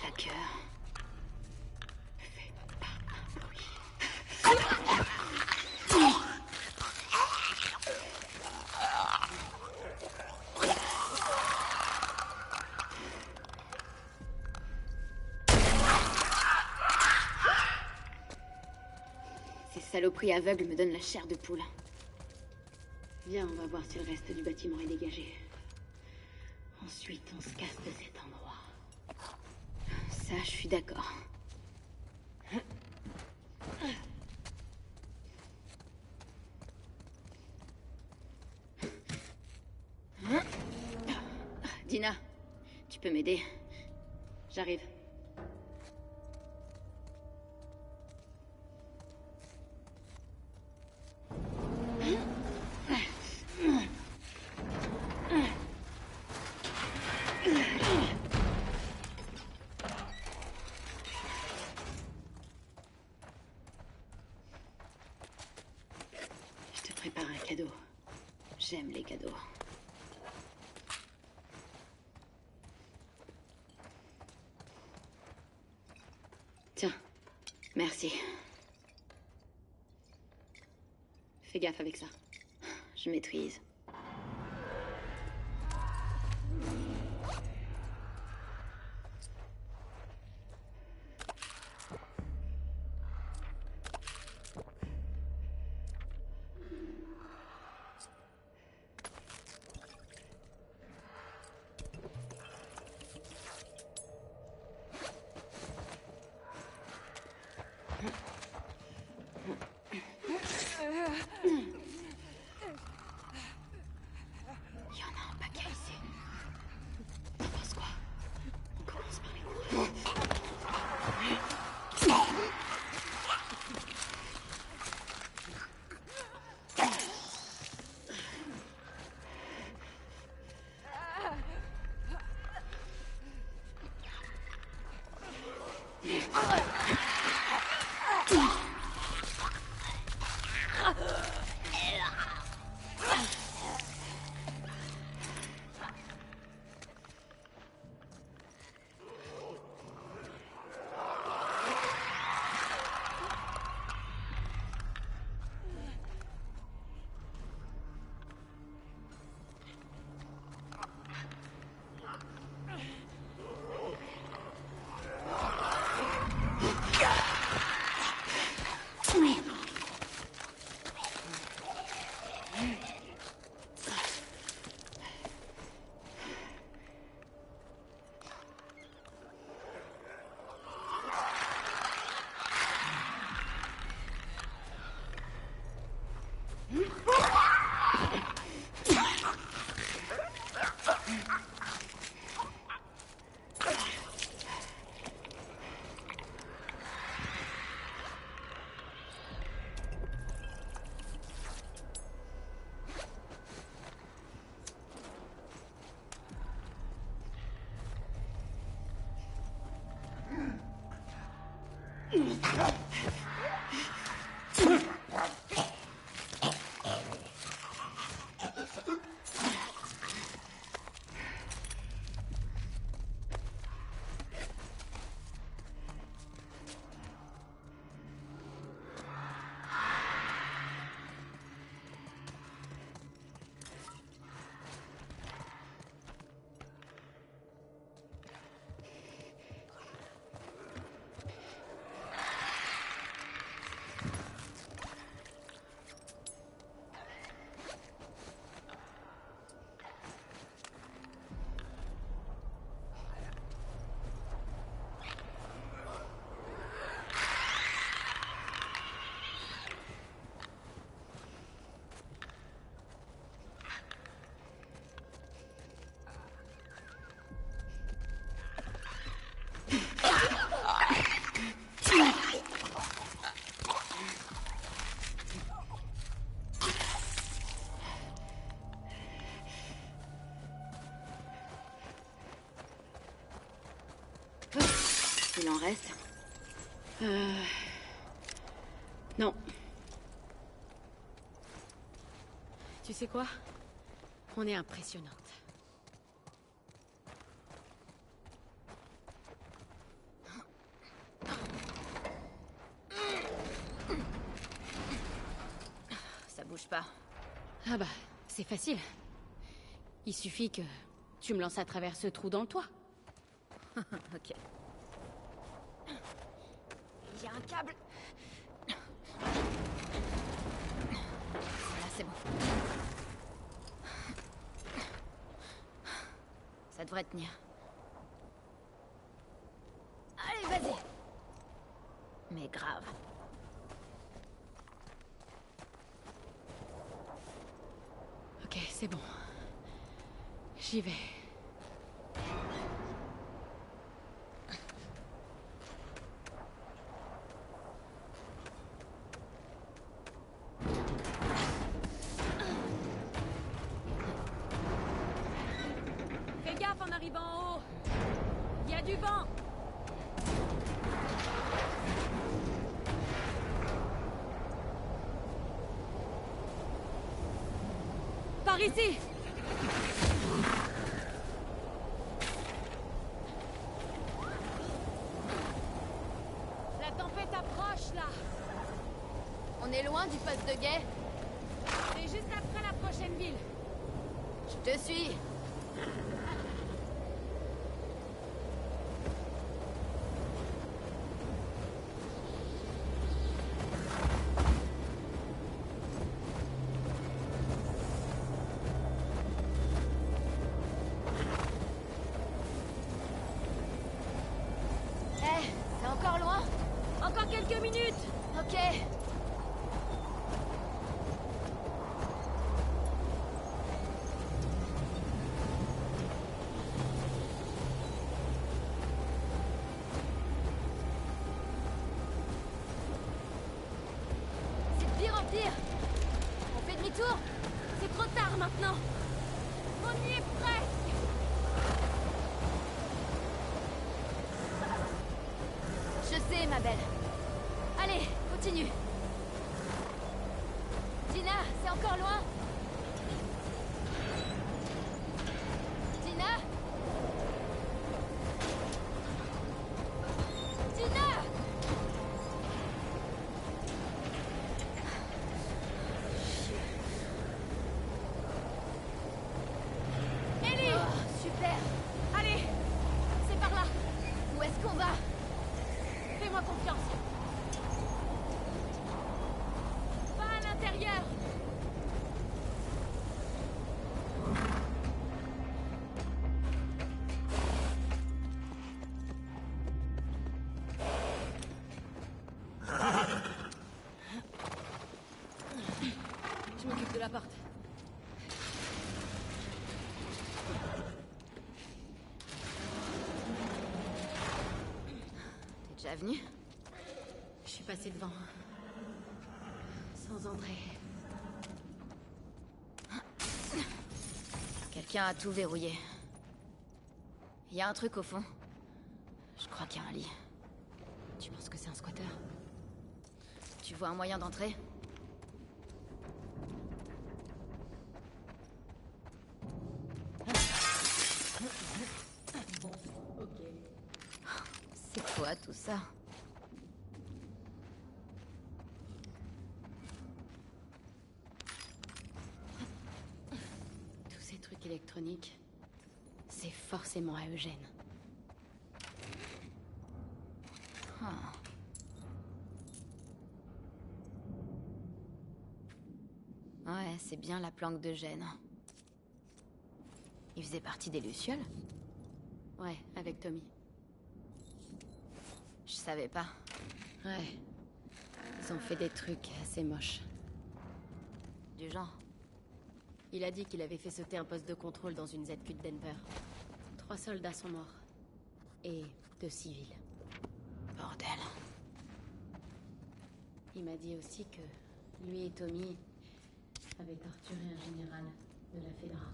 Speaker 10: Hacker. Fais pas un bruit. Ces saloperies aveugles me donnent la chair de poule. Viens, on va voir si le reste du bâtiment est dégagé. Ensuite, on se casse de cet endroit. Ça, je suis d'accord. Dina, tu peux m'aider? J'arrive. Je te prépare un cadeau. J'aime les cadeaux. Tiens, merci. Fais gaffe avec ça. Je maîtrise. Il y en a un paquet ici. T'en penses quoi? On commence par les gros. Il en reste. Non.
Speaker 7: Tu sais quoi? On est impressionnante.
Speaker 2: pas.
Speaker 7: Ah bah, c'est facile. Il suffit que tu me lances à travers ce trou dans le toit.
Speaker 2: Ok. Il y a un câble. Voilà, c'est bon. Ça devrait tenir. Allez, vas-y. Mais grave.
Speaker 7: Ok, c'est bon. J'y vais.
Speaker 8: Fais gaffe en arrivant en haut. Il y a du vent. Par ici. La tempête approche, là.
Speaker 2: On est loin du poste de guet.
Speaker 8: C'est juste après la prochaine ville.
Speaker 2: Je te suis. Eh, c'est encore loin?
Speaker 8: Encore quelques minutes.
Speaker 2: Ok. C'est de pire en pire. On fait demi-tour?
Speaker 8: C'est trop tard maintenant. On y est presque.
Speaker 2: Je sais, ma belle. Allez, continue. Dina, c'est encore loin? Dina? Dina!
Speaker 8: Ellie!
Speaker 2: Oh, super.
Speaker 8: Allez, c'est par là.
Speaker 2: Où est-ce qu'on va?
Speaker 8: Fais-moi confiance. Va à l'intérieur.
Speaker 7: Je m'occupe de la porte.
Speaker 2: T'es déjà venu?
Speaker 7: Je suis passée devant. Sans entrer.
Speaker 2: Quelqu'un a tout verrouillé. Il y a un truc au fond. Je crois qu'il y a un lit.
Speaker 7: Tu penses que c'est un squatter?
Speaker 2: Tu vois un moyen d'entrer? C'est quoi tout ça?
Speaker 7: Tous ces trucs électroniques, c'est forcément à Eugène.
Speaker 2: Ah. Ouais, c'est bien la planque d'Eugène. Il faisait partie des Lucioles?
Speaker 7: Ouais, avec Tommy.
Speaker 2: Je savais pas.
Speaker 7: Ouais. Ils ont fait des trucs assez moches.
Speaker 2: Du genre.
Speaker 7: Il a dit qu'il avait fait sauter un poste de contrôle dans une ZQ de Denver. 3 soldats sont morts. Et 2 civils.
Speaker 2: Bordel.
Speaker 7: Il m'a dit aussi que lui et Tommy avaient torturé un général de la Fedra.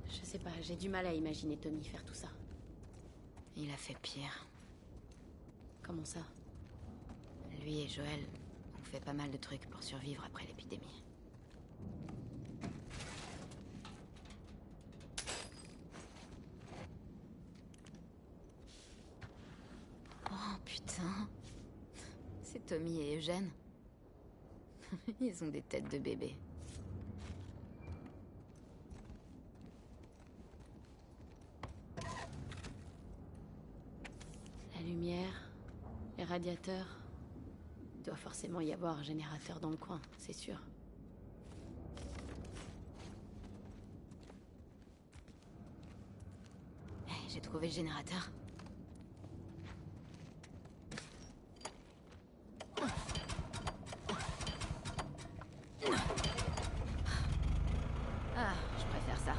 Speaker 7: Je sais pas, j'ai du mal à imaginer Tommy faire tout ça.
Speaker 2: Il a fait pire.
Speaker 7: Comment ça?
Speaker 2: Lui et Joël ont fait pas mal de trucs pour survivre après l'épidémie. Oh putain. C'est Tommy et Eugène. Ils ont des têtes de bébé.
Speaker 7: radiateur. Il doit forcément y avoir un générateur dans le coin, c'est sûr.
Speaker 12: J'ai trouvé le générateur. Ah, je préfère ça.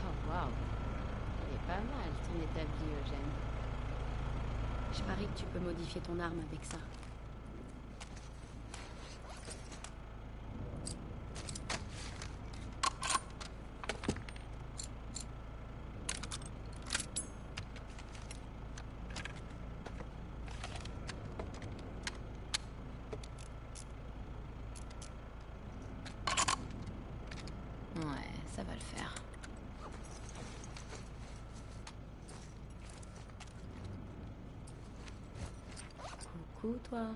Speaker 7: Oh waouh. Il est pas mal ton établi, Eugène. Je parie que tu peux modifier ton arme avec ça.
Speaker 12: Ouais, ça va le faire.
Speaker 7: Coucou, toi.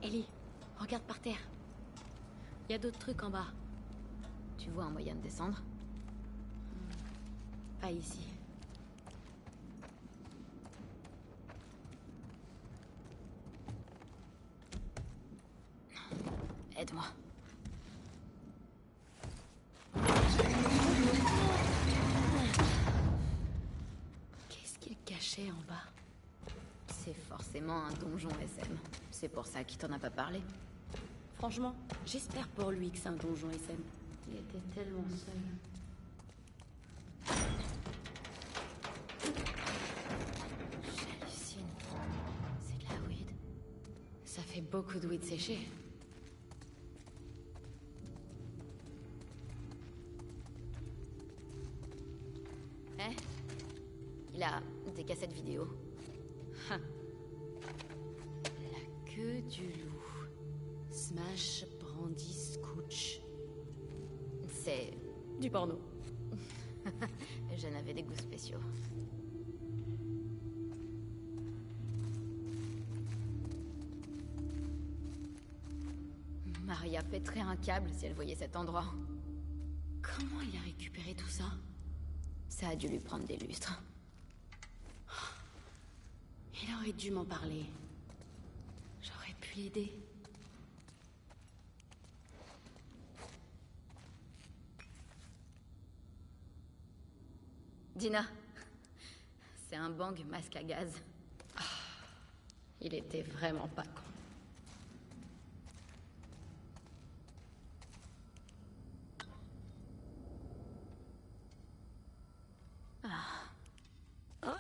Speaker 7: Ellie, regarde par terre. Il y a d'autres trucs en bas.
Speaker 12: Tu vois un moyen de descendre?
Speaker 7: Pas ici.
Speaker 12: Aide-moi.
Speaker 7: Qu'est-ce qu'il cachait en bas?
Speaker 12: C'est forcément un donjon SM. C'est pour ça qu'il t'en a pas parlé.
Speaker 7: Franchement, j'espère pour lui que c'est un donjon SM. Il était tellement seul.
Speaker 12: J'hallucine. C'est de la weed.
Speaker 7: Ça fait beaucoup de weed séchée.
Speaker 12: Eh? Il a des cassettes vidéo.
Speaker 7: Ha. La queue du loup. Smash, brandy, scooch.
Speaker 12: C'est
Speaker 7: du porno.
Speaker 12: Je n'avais des goûts spéciaux. Maria pèterait un câble si elle voyait cet endroit.
Speaker 7: Comment il a récupéré tout ça?
Speaker 12: Ça a dû lui prendre des lustres.
Speaker 7: Il aurait dû m'en parler. J'aurais pu l'aider.
Speaker 12: Dina. C'est un bang masque à gaz.
Speaker 7: Il était vraiment pas con.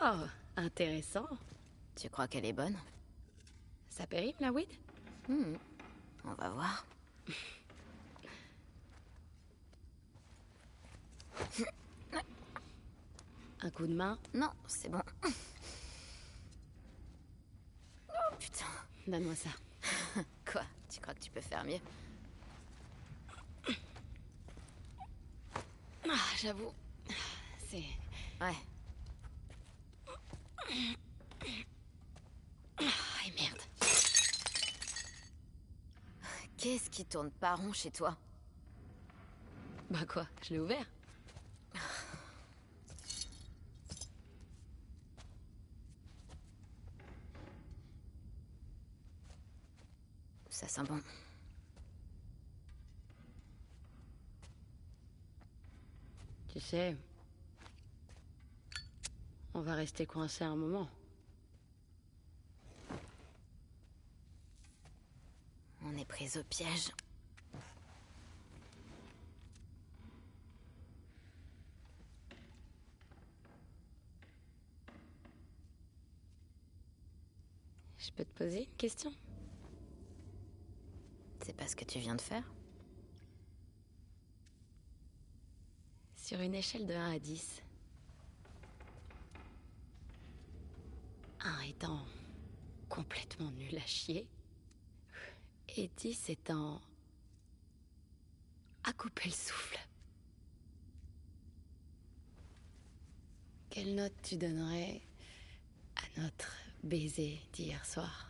Speaker 7: Oh, intéressant.
Speaker 12: Tu crois qu'elle est bonne?
Speaker 7: Ça périme, la weed?
Speaker 12: On va voir.
Speaker 7: Un coup de main?
Speaker 12: Non, c'est bon. Oh putain.
Speaker 7: Donne-moi ça.
Speaker 12: Quoi? Tu crois que tu peux faire mieux?
Speaker 7: Ah, j'avoue. C'est...
Speaker 12: Ouais.
Speaker 7: Ah, merde.
Speaker 12: Qu'est-ce qui tourne pas rond chez toi?
Speaker 7: Bah quoi? Je l'ai ouvert.
Speaker 12: Ça sent bon.
Speaker 7: Tu sais, on va rester coincé un moment.
Speaker 12: On est pris au piège.
Speaker 7: Je peux te poser une question?
Speaker 12: C'est pas ce que tu viens de faire?
Speaker 7: Sur une échelle de 1 à 10. 1 étant complètement nul à chier, et 10 étant à couper le souffle. Quelle note tu donnerais à notre baiser d'hier soir?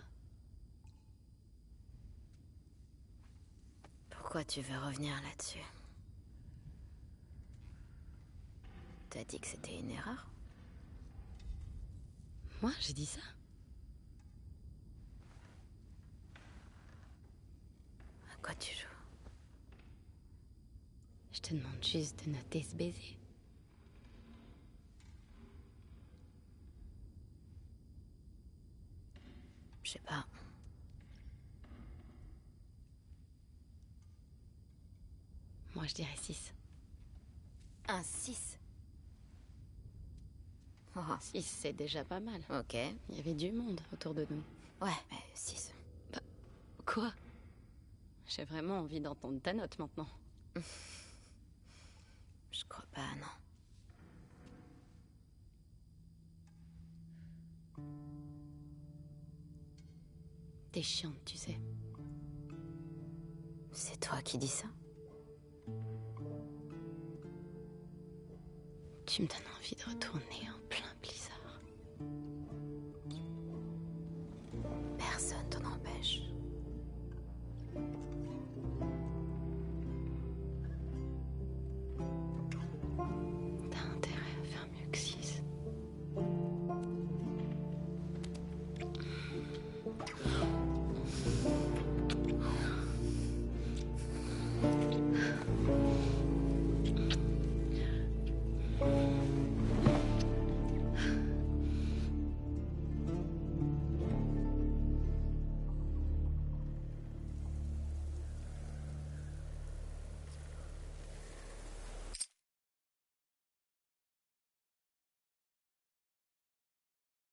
Speaker 2: Pourquoi tu veux revenir là-dessus? T'as dit que c'était une erreur?
Speaker 7: Moi, j'ai dit ça?
Speaker 2: À quoi tu joues?
Speaker 7: Je te demande juste de noter ce baiser.
Speaker 2: Je sais pas.
Speaker 7: Moi, je dirais 6.
Speaker 2: Un 6? Oh.
Speaker 7: 6, c'est déjà pas mal.
Speaker 2: Ok.
Speaker 7: Il y avait du monde autour de nous.
Speaker 2: Ouais, mais 6.
Speaker 7: Bah, quoi? J'ai vraiment envie d'entendre ta note maintenant.
Speaker 2: Je crois pas, non.
Speaker 7: T'es chiante, tu sais.
Speaker 2: C'est toi qui dis ça?
Speaker 7: Tu me donnes envie de retourner un